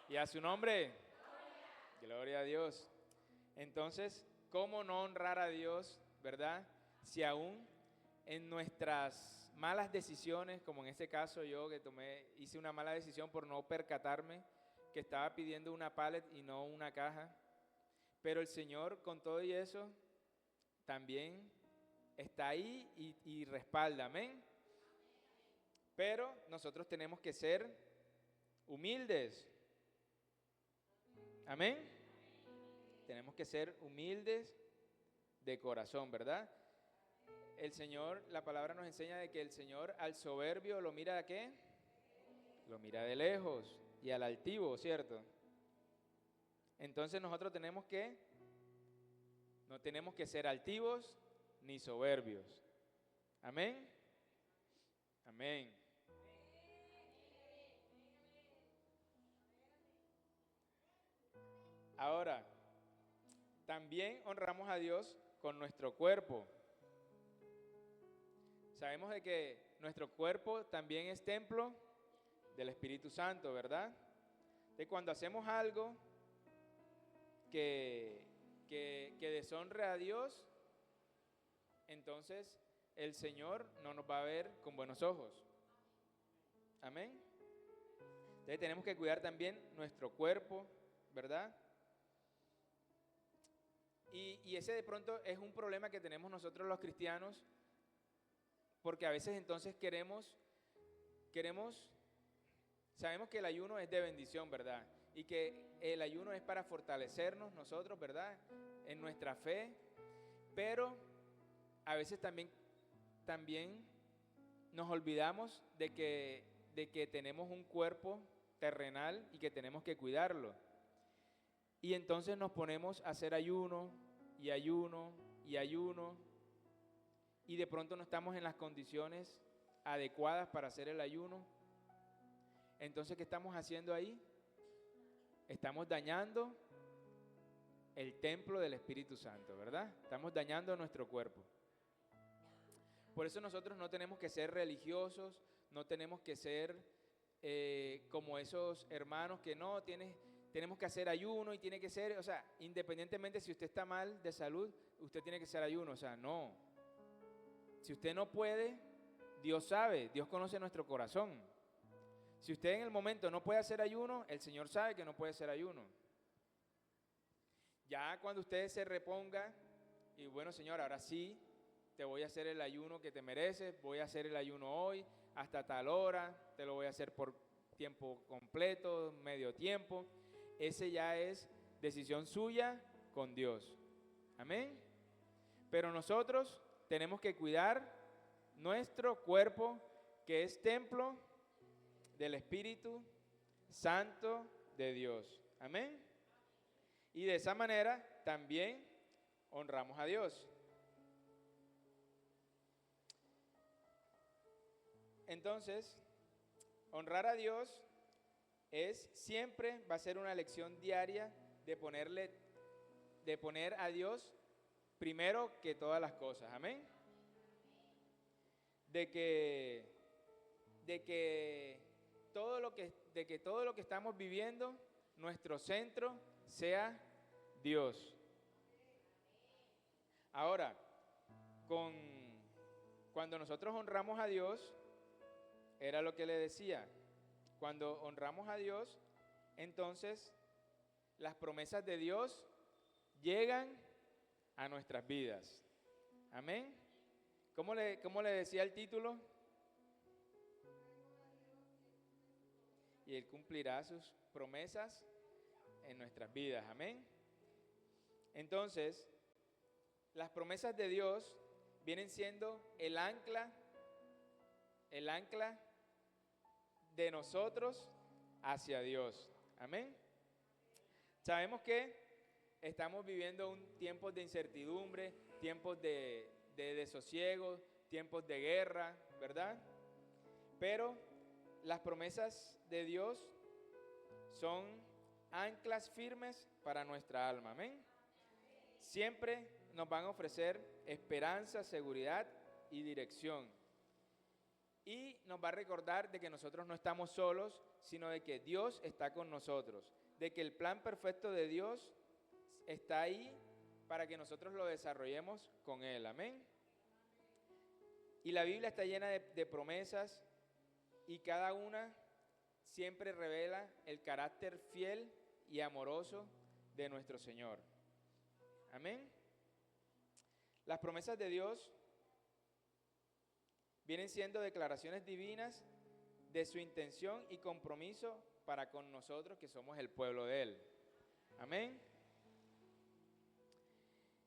Y a su nombre. Gloria a Dios. Entonces, ¿cómo no honrar a Dios, verdad? Si aún en nuestras malas decisiones, como en este caso yo que hice una mala decisión por no percatarme que estaba pidiendo una pallet y no una caja, pero el Señor con todo y eso también está ahí y respalda, amén. Pero nosotros tenemos que ser humildes, amén. Tenemos que ser humildes de corazón, ¿verdad? El Señor, la palabra nos enseña de que el Señor al soberbio lo mira ¿de qué? Lo mira de lejos. Y al altivo, ¿cierto? Entonces nosotros no tenemos que ser altivos ni soberbios. Amén. Amén. Ahora, también honramos a Dios con nuestro cuerpo. Sabemos de que nuestro cuerpo también es templo del Espíritu Santo, ¿verdad? De cuando hacemos algo que deshonre a Dios, entonces el Señor no nos va a ver con buenos ojos. Amén. Entonces tenemos que cuidar también nuestro cuerpo, ¿verdad? Y ese de pronto es un problema que tenemos nosotros los cristianos, porque a veces entonces sabemos que el ayuno es de bendición, ¿verdad? Y que el ayuno es para fortalecernos nosotros, ¿verdad? En nuestra fe, pero a veces también nos olvidamos de que tenemos un cuerpo terrenal y que tenemos que cuidarlo. Y entonces nos ponemos a hacer ayuno y ayuno y ayuno y de pronto no estamos en las condiciones adecuadas para hacer el ayuno. Entonces, ¿qué estamos haciendo ahí? Estamos dañando el templo del Espíritu Santo, ¿verdad? Estamos dañando nuestro cuerpo. Por eso nosotros no tenemos que ser religiosos, no tenemos que ser como esos hermanos que no, tenemos que hacer ayuno y tiene que ser, o sea, independientemente si usted está mal de salud, usted tiene que hacer ayuno, o sea, no. Si usted no puede, Dios sabe, Dios conoce nuestro corazón. Si usted en el momento no puede hacer ayuno, el Señor sabe que no puede hacer ayuno. Ya cuando usted se reponga y bueno, Señor, ahora sí, te voy a hacer el ayuno que te mereces, voy a hacer el ayuno hoy, hasta tal hora, te lo voy a hacer por tiempo completo, medio tiempo. Ese ya es decisión suya con Dios. Amén. Pero nosotros tenemos que cuidar nuestro cuerpo, que es templo del Espíritu Santo de Dios. Amén. Y de esa manera también honramos a Dios. Entonces, honrar a Dios siempre va a ser una lección diaria de poner a Dios primero que todas las cosas. Amén. De que todo lo que estamos viviendo, nuestro centro sea Dios. Ahora, cuando nosotros honramos a Dios, era lo que le decía, cuando honramos a Dios, entonces las promesas de Dios llegan a nuestras vidas. Amén. ¿Cómo le decía el título? Y Él cumplirá sus promesas en nuestras vidas. Amén. Entonces, las promesas de Dios vienen siendo el ancla de nosotros hacia Dios. Amén. Sabemos que estamos viviendo tiempos de incertidumbre, tiempos de desosiego, tiempos de guerra, ¿verdad? Pero las promesas de Dios son anclas firmes para nuestra alma. Amén. Siempre nos van a ofrecer esperanza, seguridad y dirección. Y nos va a recordar de que nosotros no estamos solos, sino de que Dios está con nosotros, de que el plan perfecto de Dios está ahí para que nosotros lo desarrollemos con Él. Amén. Y la Biblia está llena de promesas y cada una siempre revela el carácter fiel y amoroso de nuestro Señor. Amén. Las promesas de Dios vienen siendo declaraciones divinas de su intención y compromiso para con nosotros que somos el pueblo de Él. Amén.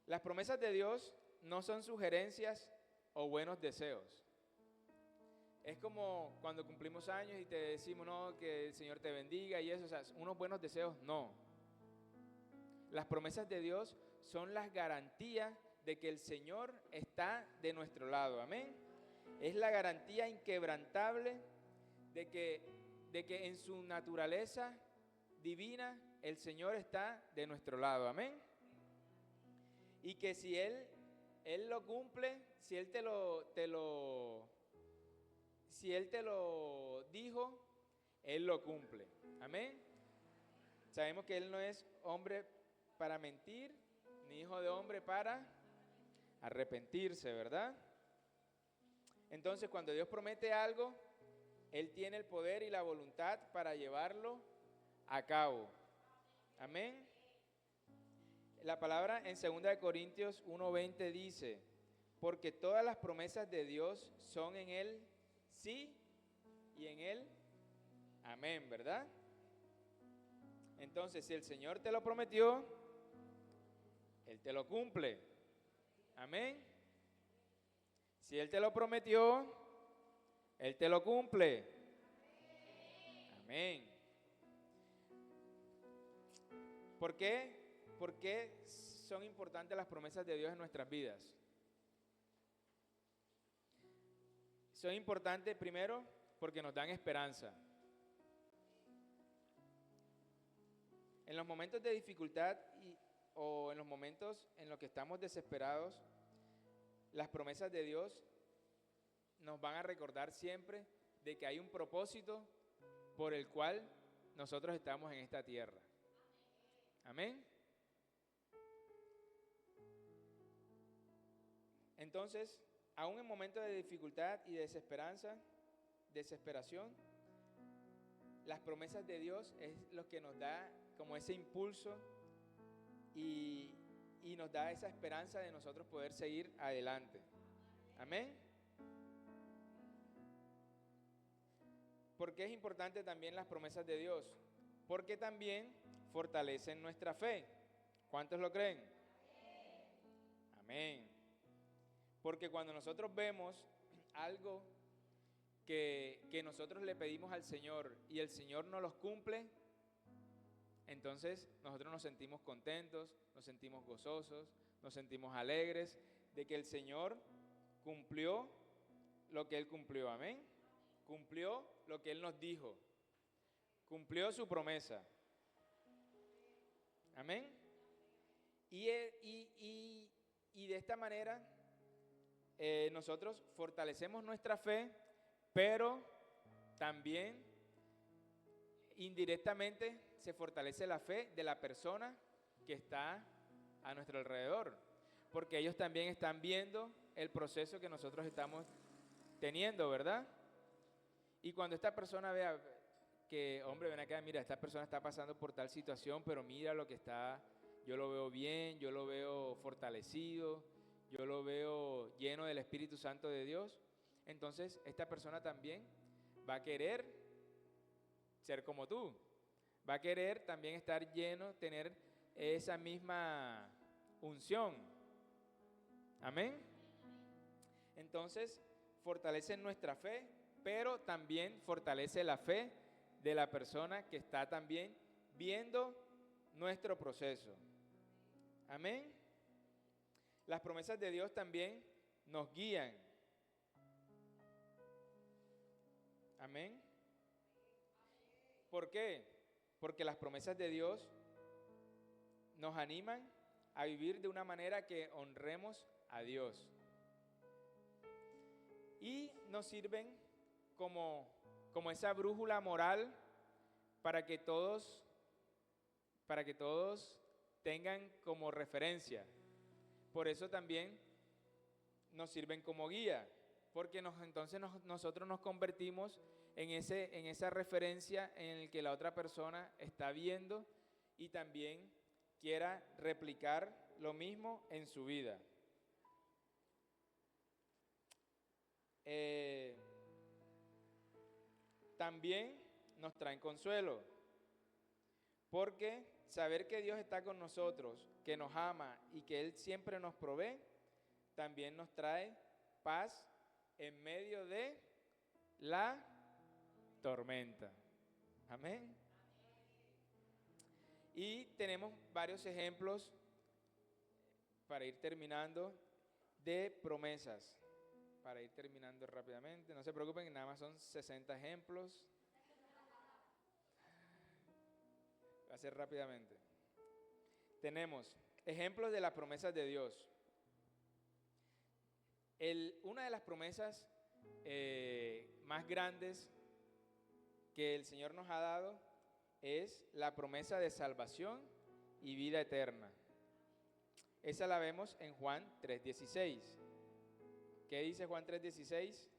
Las promesas de Dios no son sugerencias o buenos deseos. Es como cuando cumplimos años y te decimos, no, que el Señor te bendiga y eso, o sea, unos buenos deseos, no. Las promesas de Dios son las garantías de que el Señor está de nuestro lado. Amén. Es la garantía inquebrantable de que en su naturaleza divina el Señor está de nuestro lado. Amén. Y que si Él lo cumple, si Él te lo dijo, Él lo cumple. Amén. Sabemos que Él no es hombre para mentir, ni hijo de hombre para arrepentirse, ¿verdad? Entonces, cuando Dios promete algo, Él tiene el poder y la voluntad para llevarlo a cabo. Amén. La palabra en 2 Corintios 1:20 dice, porque todas las promesas de Dios son en Él sí y en Él amén, ¿verdad? Entonces, si el Señor te lo prometió, Él te lo cumple. Amén. Si Él te lo prometió, Él te lo cumple. Amén. ¿Por qué? ¿Por qué son importantes las promesas de Dios en nuestras vidas? Son importantes primero porque nos dan esperanza. En los momentos de dificultad o en los momentos en los que estamos desesperados, las promesas de Dios nos van a recordar siempre de que hay un propósito por el cual nosotros estamos en esta tierra. Amén. Entonces, aún en momentos de dificultad y de desesperación, las promesas de Dios es lo que nos da como ese impulso y nos da esa esperanza de nosotros poder seguir adelante. Amén. ¿Por qué es importante también las promesas de Dios? Porque también fortalecen nuestra fe. ¿Cuántos lo creen? Amén. Porque cuando nosotros vemos algo que nosotros le pedimos al Señor y el Señor no los cumple, entonces nosotros nos sentimos contentos, nos sentimos gozosos, nos sentimos alegres de que el Señor cumplió lo que Él cumplió. Amén. Cumplió lo que Él nos dijo. Cumplió su promesa. Amén. Y de esta manera nosotros fortalecemos nuestra fe, pero también indirectamente se fortalece la fe de la persona que está a nuestro alrededor, porque ellos también están viendo el proceso que nosotros estamos teniendo, ¿verdad? Y cuando esta persona vea que, hombre, ven acá, mira, esta persona está pasando por tal situación, pero mira lo que está, yo lo veo bien, yo lo veo fortalecido, yo lo veo lleno del Espíritu Santo de Dios, entonces esta persona también va a querer ser como tú, va a querer también estar lleno, tener esa misma unción. Amén. Entonces, fortalece nuestra fe, pero también fortalece la fe de la persona que está también viendo nuestro proceso. Amén. Las promesas de Dios también nos guían. Amén. ¿Por qué? Porque las promesas de Dios nos animan a vivir de una manera que honremos a Dios. Y nos sirven como esa brújula moral para que todos tengan como referencia. Por eso también nos sirven como guía, porque nosotros nos convertimos en esa referencia en el que la otra persona está viendo y también quiera replicar lo mismo en su vida. También nos traen consuelo, porque saber que Dios está con nosotros, que nos ama y que Él siempre nos provee, también nos trae paz en medio de la tormenta. Amén. Y tenemos varios ejemplos para ir terminando de promesas. Para ir terminando rápidamente, no se preocupen, nada más son 60 ejemplos. Va a ser rápidamente. Tenemos ejemplos de las promesas de Dios. Una de las promesas más grandes que el Señor nos ha dado es la promesa de salvación y vida eterna. Esa la vemos en Juan 3:16. ¿Qué dice Juan 3:16?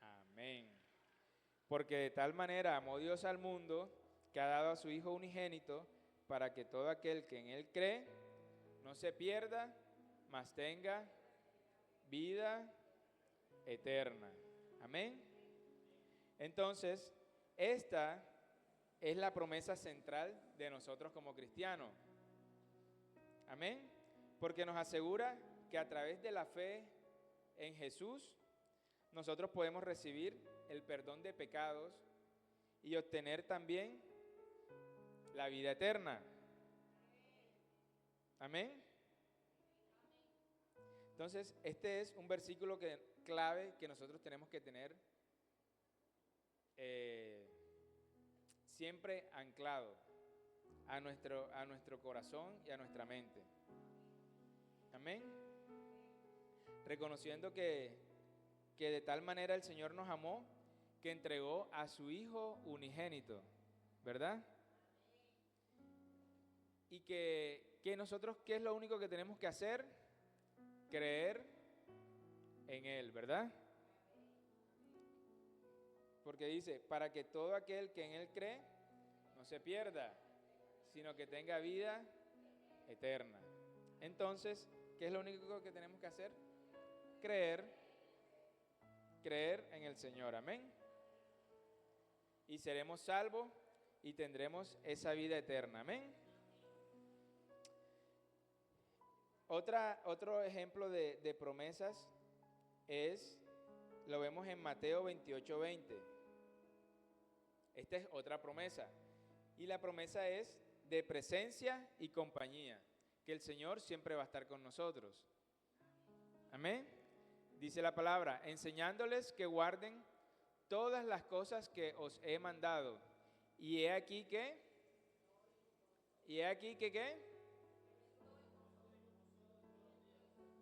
Amén. Porque de tal manera amó Dios al mundo que ha dado a su Hijo unigénito para que todo aquel que en Él cree no se pierda, mas tenga vida eterna. Amén. Entonces, esta es la promesa central de nosotros como cristianos. Amén. Porque nos asegura que a través de la fe en Jesús, nosotros podemos recibir el perdón de pecados y obtener también la vida eterna. Amén. Entonces, este es un versículo clave que nosotros tenemos que tener siempre anclado a nuestro corazón y a nuestra mente. Amén. Reconociendo que de tal manera el Señor nos amó que entregó a su Hijo unigénito, ¿verdad? Y que nosotros, ¿qué es lo único que tenemos que hacer? Creer en Él, ¿verdad? Porque dice, para que todo aquel que en Él cree no se pierda, sino que tenga vida eterna. Entonces, ¿qué es lo único que tenemos que hacer? Creer en el Señor, amén. Y seremos salvos y tendremos esa vida eterna, amén. Otro ejemplo de promesas lo vemos en Mateo 28:20. Esta es otra promesa. Y la promesa es de presencia y compañía, que el Señor siempre va a estar con nosotros. Amén. Dice la palabra, enseñándoles que guarden todas las cosas que os he mandado. Y he aquí que, ¿qué?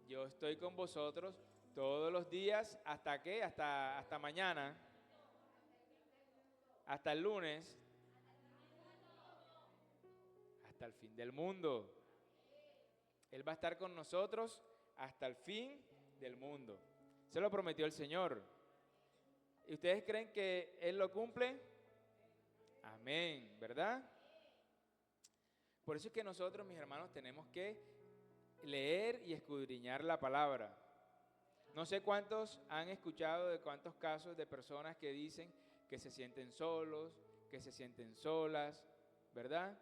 Yo estoy con vosotros todos los días, ¿hasta qué? Hasta mañana, hasta el lunes, hasta el fin del mundo. Él va a estar con nosotros hasta el fin del mundo. Se lo prometió el Señor. ¿Y ustedes creen que Él lo cumple? Amén, ¿verdad? Por eso es que nosotros, mis hermanos, tenemos que leer y escudriñar la palabra. No sé cuántos han escuchado de cuántos casos de personas que dicen que se sienten solos, que se sienten solas, ¿verdad?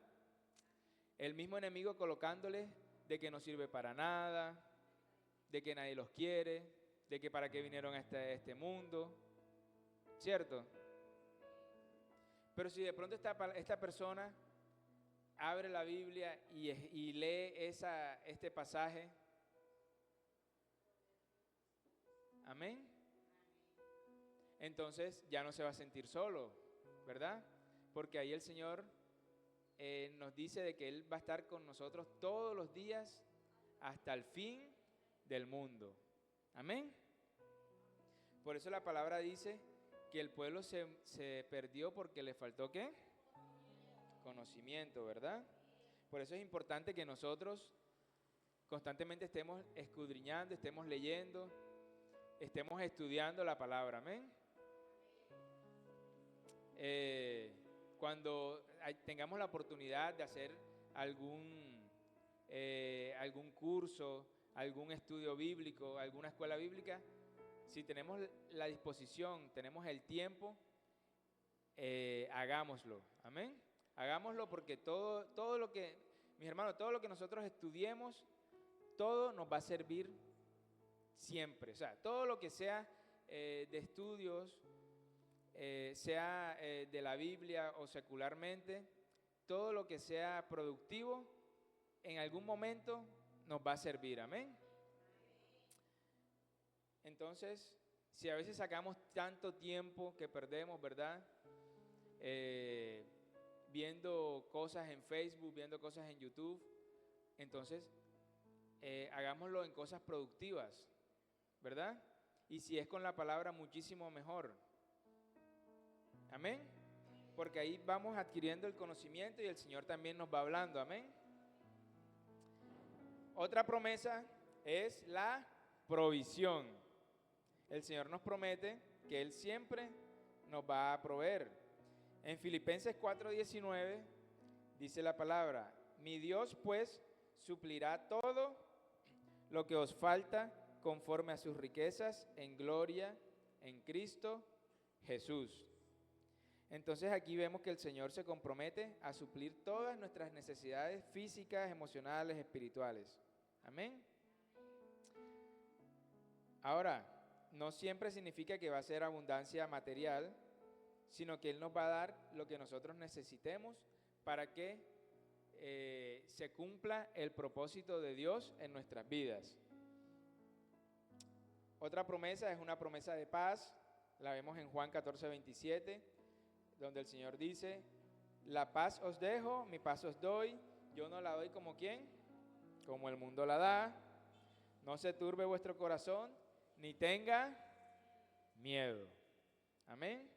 El mismo enemigo colocándoles de que no sirve para nada, de que nadie los quiere, de que para qué vinieron a este mundo, ¿cierto? Pero si de pronto esta persona abre la Biblia y lee este pasaje, amén, entonces ya no se va a sentir solo, ¿verdad? Porque ahí el Señor nos dice de que Él va a estar con nosotros todos los días hasta el fin del mundo. Amén. Por eso la palabra dice que el pueblo se perdió porque le faltó ¿qué? Conocimiento, ¿verdad? Por eso es importante que nosotros constantemente estemos escudriñando, estemos leyendo, estemos estudiando la palabra. Amén. Cuando tengamos la oportunidad de hacer algún curso, algún estudio bíblico, alguna escuela bíblica, si tenemos la disposición, tenemos el tiempo, hagámoslo. Amén. Hagámoslo porque todo lo que, mis hermanos, todo lo que nosotros estudiemos, todo nos va a servir siempre. O sea, todo lo que sea de estudios, sea de la Biblia o secularmente, todo lo que sea productivo, en algún momento nos va a servir. Amén. Entonces, si a veces sacamos tanto tiempo que perdemos, ¿verdad? Viendo cosas en Facebook, viendo cosas en YouTube, entonces hagámoslo en cosas productivas, ¿verdad? Y si es con la palabra, muchísimo mejor. Amén. Porque ahí vamos adquiriendo el conocimiento y el Señor también nos va hablando. Amén. Otra promesa es la provisión. El Señor nos promete que Él siempre nos va a proveer. En Filipenses 4:19 dice la palabra, mi Dios pues suplirá todo lo que os falta conforme a sus riquezas en gloria en Cristo Jesús. Entonces aquí vemos que el Señor se compromete a suplir todas nuestras necesidades físicas, emocionales, espirituales. Amén. Ahora, no siempre significa que va a ser abundancia material, sino que Él nos va a dar lo que nosotros necesitemos para que se cumpla el propósito de Dios en nuestras vidas. Otra promesa es una promesa de paz, la vemos en Juan 14:27, donde el Señor dice, la paz os dejo, mi paz os doy, yo no la doy como ¿quién? Como el mundo la da, no se turbe vuestro corazón, ni tenga miedo. Amén.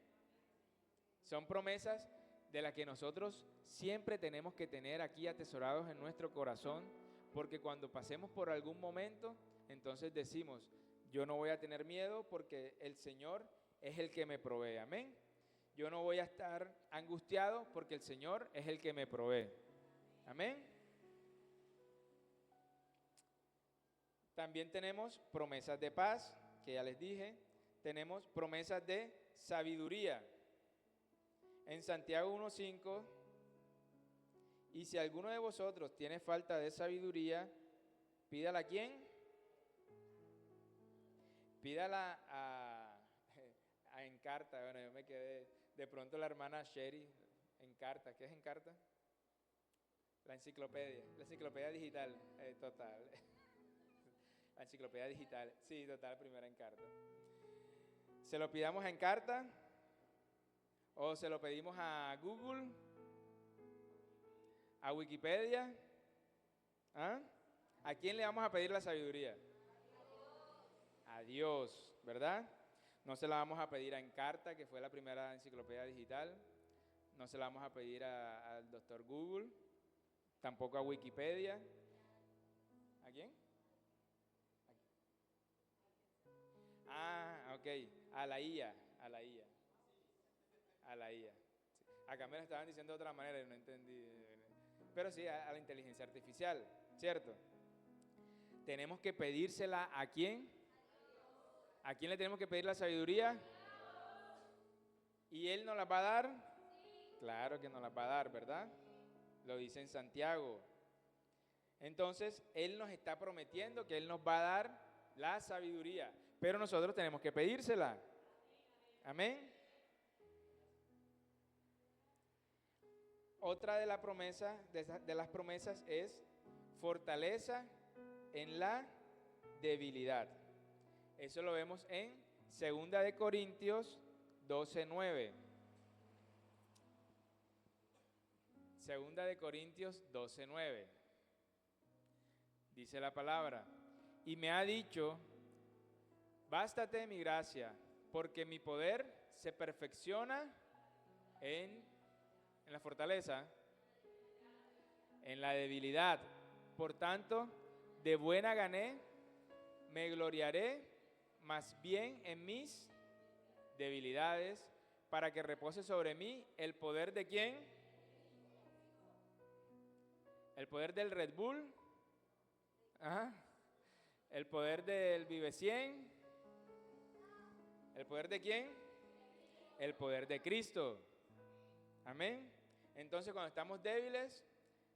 Son promesas de las que nosotros siempre tenemos que tener aquí atesorados en nuestro corazón, porque cuando pasemos por algún momento, entonces decimos, Yo no voy a tener miedo porque el Señor es el que me provee. Amén. Yo no voy a estar angustiado porque el Señor es el que me provee. Amén. También tenemos promesas de paz, que ya les dije. Tenemos promesas de sabiduría. En Santiago 1:5, y si alguno de vosotros tiene falta de sabiduría, pídala a quién. Pídala a Encarta. Bueno, yo me quedé, de pronto la hermana Sherry, Encarta. ¿Qué es Encarta? La enciclopedia digital, total. La enciclopedia digital, sí, total, primera Encarta. ¿Se lo pidamos a Encarta? ¿O se lo pedimos a Google? ¿A Wikipedia? ¿Ah? ¿A quién le vamos a pedir la sabiduría? A Dios, ¿verdad? No se la vamos a pedir a Encarta, que fue la primera enciclopedia digital. No se la vamos a pedir al doctor Google. Tampoco a Wikipedia. ¿A quién? Ah, ok. A la IA. Sí. Acá me lo estaban diciendo de otra manera y no entendí. Pero sí, a la inteligencia artificial, ¿cierto? Tenemos que pedírsela ¿a quién? ¿A quién le tenemos que pedir la sabiduría? ¿Y Él nos la va a dar? Claro que nos la va a dar, ¿verdad? Lo dice en Santiago. Entonces, Él nos está prometiendo que Él nos va a dar la sabiduría, pero nosotros tenemos que pedírsela. Amén. Otra de las promesas es fortaleza en la debilidad. Eso lo vemos en 2 de Corintios 12:9. 2 de Corintios 12:9. Dice la palabra: y me ha dicho, bástate mi gracia, porque mi poder se perfecciona en la fortaleza, en la debilidad. Por tanto, de buena gané, me gloriaré más bien en mis debilidades, para que repose sobre mí el poder de ¿quién? El poder del Red Bull. Ajá. El poder del Vive 100. ¿El poder de quién? El poder de Cristo. Amén. Entonces, cuando estamos débiles,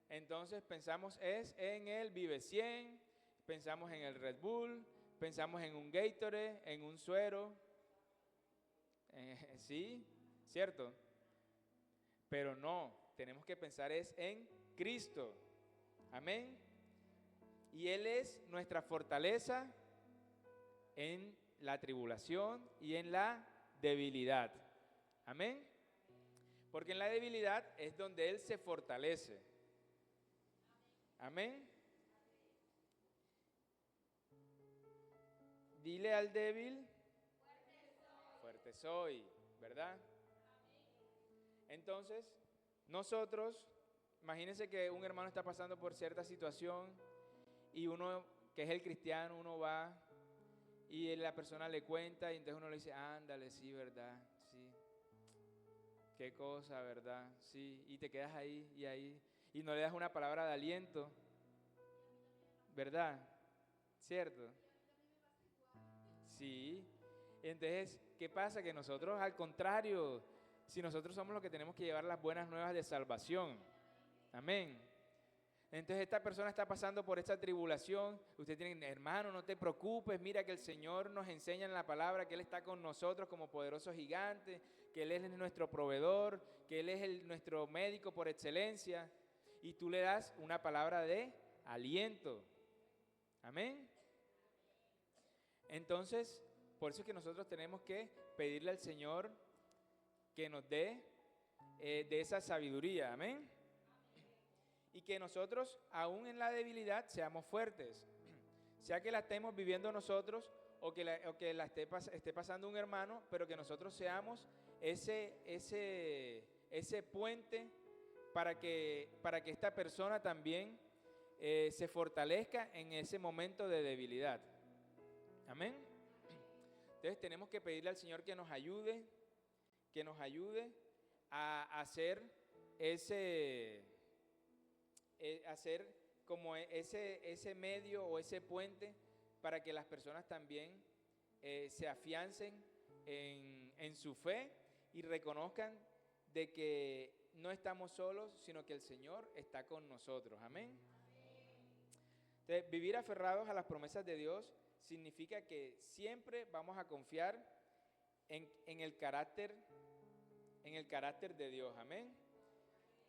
entonces pensamos es en el Vive 100, pensamos en el Red Bull, pensamos en un Gatorade, en un suero. Sí, ¿cierto? Pero no, tenemos que pensar es en Cristo. Amén. Y Él es nuestra fortaleza en la tribulación y en la debilidad. Amén. Porque en la debilidad es donde Él se fortalece. Amén. Dile al débil, fuerte soy, ¿verdad? Entonces, nosotros, imagínense que un hermano está pasando por cierta situación y uno, que es el cristiano, uno va y la persona le cuenta y entonces uno le dice, ándale, sí, ¿verdad? Sí. Qué cosa, ¿verdad? Sí. Y te quedas ahí y no le das una palabra de aliento, ¿verdad? ¿Cierto? Sí. Entonces, ¿qué pasa? Que nosotros, al contrario, si nosotros somos los que tenemos que llevar las buenas nuevas de salvación. Amén. Entonces esta persona está pasando por esta tribulación. Usted tiene, hermano, no te preocupes, mira que el Señor nos enseña en la palabra que Él está con nosotros como poderoso gigante, que Él es nuestro proveedor, que Él es nuestro médico por excelencia. Y tú le das una palabra de aliento. Amén. Entonces, por eso es que nosotros tenemos que pedirle al Señor que nos dé de esa sabiduría. Amén. Y que nosotros, aún en la debilidad, seamos fuertes. Sea que la estemos viviendo nosotros o que la esté pasando un hermano, pero que nosotros seamos ese puente para que esta persona también se fortalezca en ese momento de debilidad. Amén. Entonces tenemos que pedirle al Señor que nos ayude a hacer hacer como ese medio o ese puente para que las personas también se afiancen en su fe y reconozcan de que no estamos solos, sino que el Señor está con nosotros. Amén. Entonces, vivir aferrados a las promesas de Dios significa que siempre vamos a confiar en el carácter de Dios. Amén.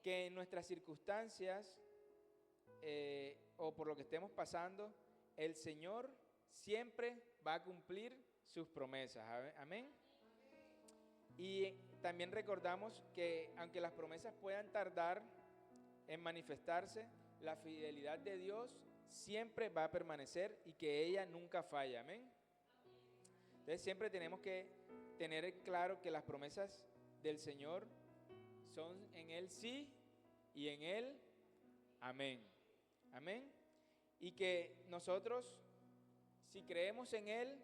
Que en nuestras circunstancias o por lo que estemos pasando, el Señor siempre va a cumplir sus promesas. Amén. Y también recordamos que aunque las promesas puedan tardar en manifestarse, la fidelidad de Dios siempre va a permanecer y que ella nunca falla. Amén. Entonces siempre tenemos que tener claro que las promesas del Señor son en Él sí y en Él amén. Amén. Y que nosotros, si creemos en Él,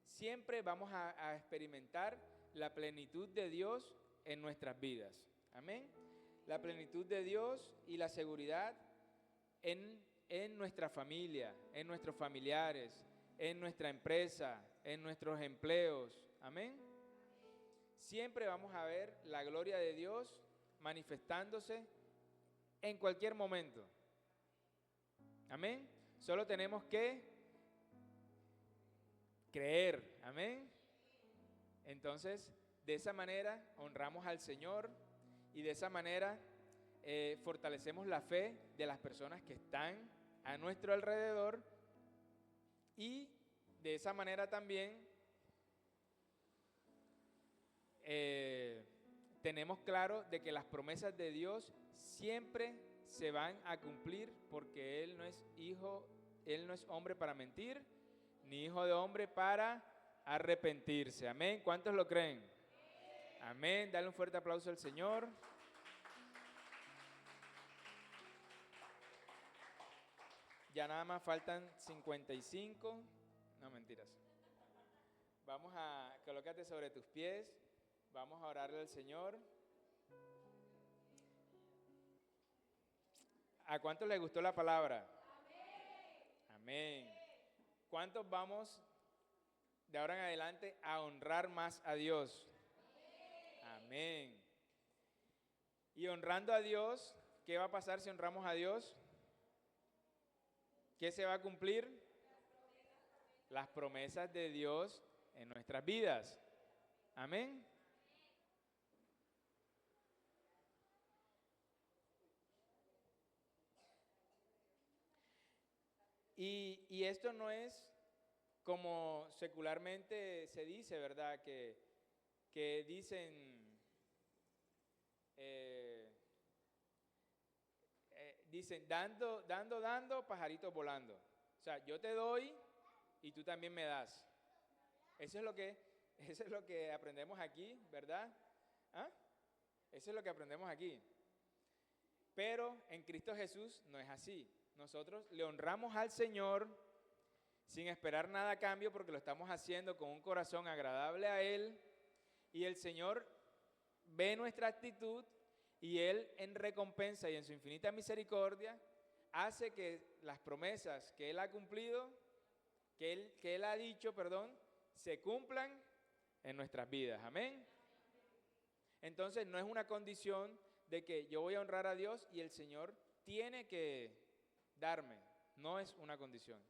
siempre vamos a experimentar la plenitud de Dios en nuestras vidas. Amén. La plenitud de Dios y la seguridad en nuestra familia, en nuestros familiares, en nuestra empresa, en nuestros empleos. Amén. Siempre vamos a ver la gloria de Dios manifestándose en cualquier momento. Amén. Solo tenemos que creer. Amén. Entonces, de esa manera honramos al Señor y de esa manera fortalecemos la fe de las personas que están a nuestro alrededor y de esa manera también tenemos claro de que las promesas de Dios siempre se van a cumplir porque Él no es hombre para mentir, ni hijo de hombre para arrepentirse. Amén. ¿Cuántos lo creen? Amén. Dale un fuerte aplauso al Señor. Ya nada más faltan 55. No, mentiras. Vamos a, colócate sobre tus pies. Vamos a orarle al Señor. ¿A cuántos les gustó la palabra? Amén. ¿Cuántos vamos de ahora en adelante a honrar más a Dios? Amén. Y honrando a Dios, ¿qué va a pasar si honramos a Dios? ¿Qué se va a cumplir? Las promesas de Dios en nuestras vidas. Amén. Y esto no es como secularmente se dice, ¿verdad? Que dicen, dando, pajaritos volando. O sea, yo te doy y tú también me das. Eso es lo que aprendemos aquí, ¿verdad? ¿Ah? Eso es lo que aprendemos aquí. Pero en Cristo Jesús no es así. Nosotros le honramos al Señor sin esperar nada a cambio porque lo estamos haciendo con un corazón agradable a Él y el Señor ve nuestra actitud y Él en recompensa y en su infinita misericordia hace que las promesas que Él ha cumplido, que Él ha dicho, se cumplan en nuestras vidas. Amén. Entonces no es una condición de que yo voy a honrar a Dios y el Señor tiene que darme. No es una condición.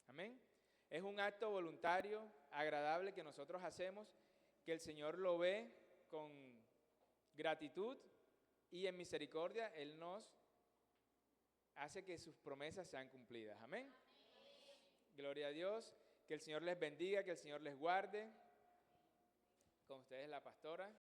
Amén. Es un acto voluntario, agradable que nosotros hacemos, que el Señor lo ve con gratitud y en misericordia Él nos hace que sus promesas sean cumplidas. Amén. Gloria a Dios. Que el Señor les bendiga, que el Señor les guarde. Con ustedes la pastora.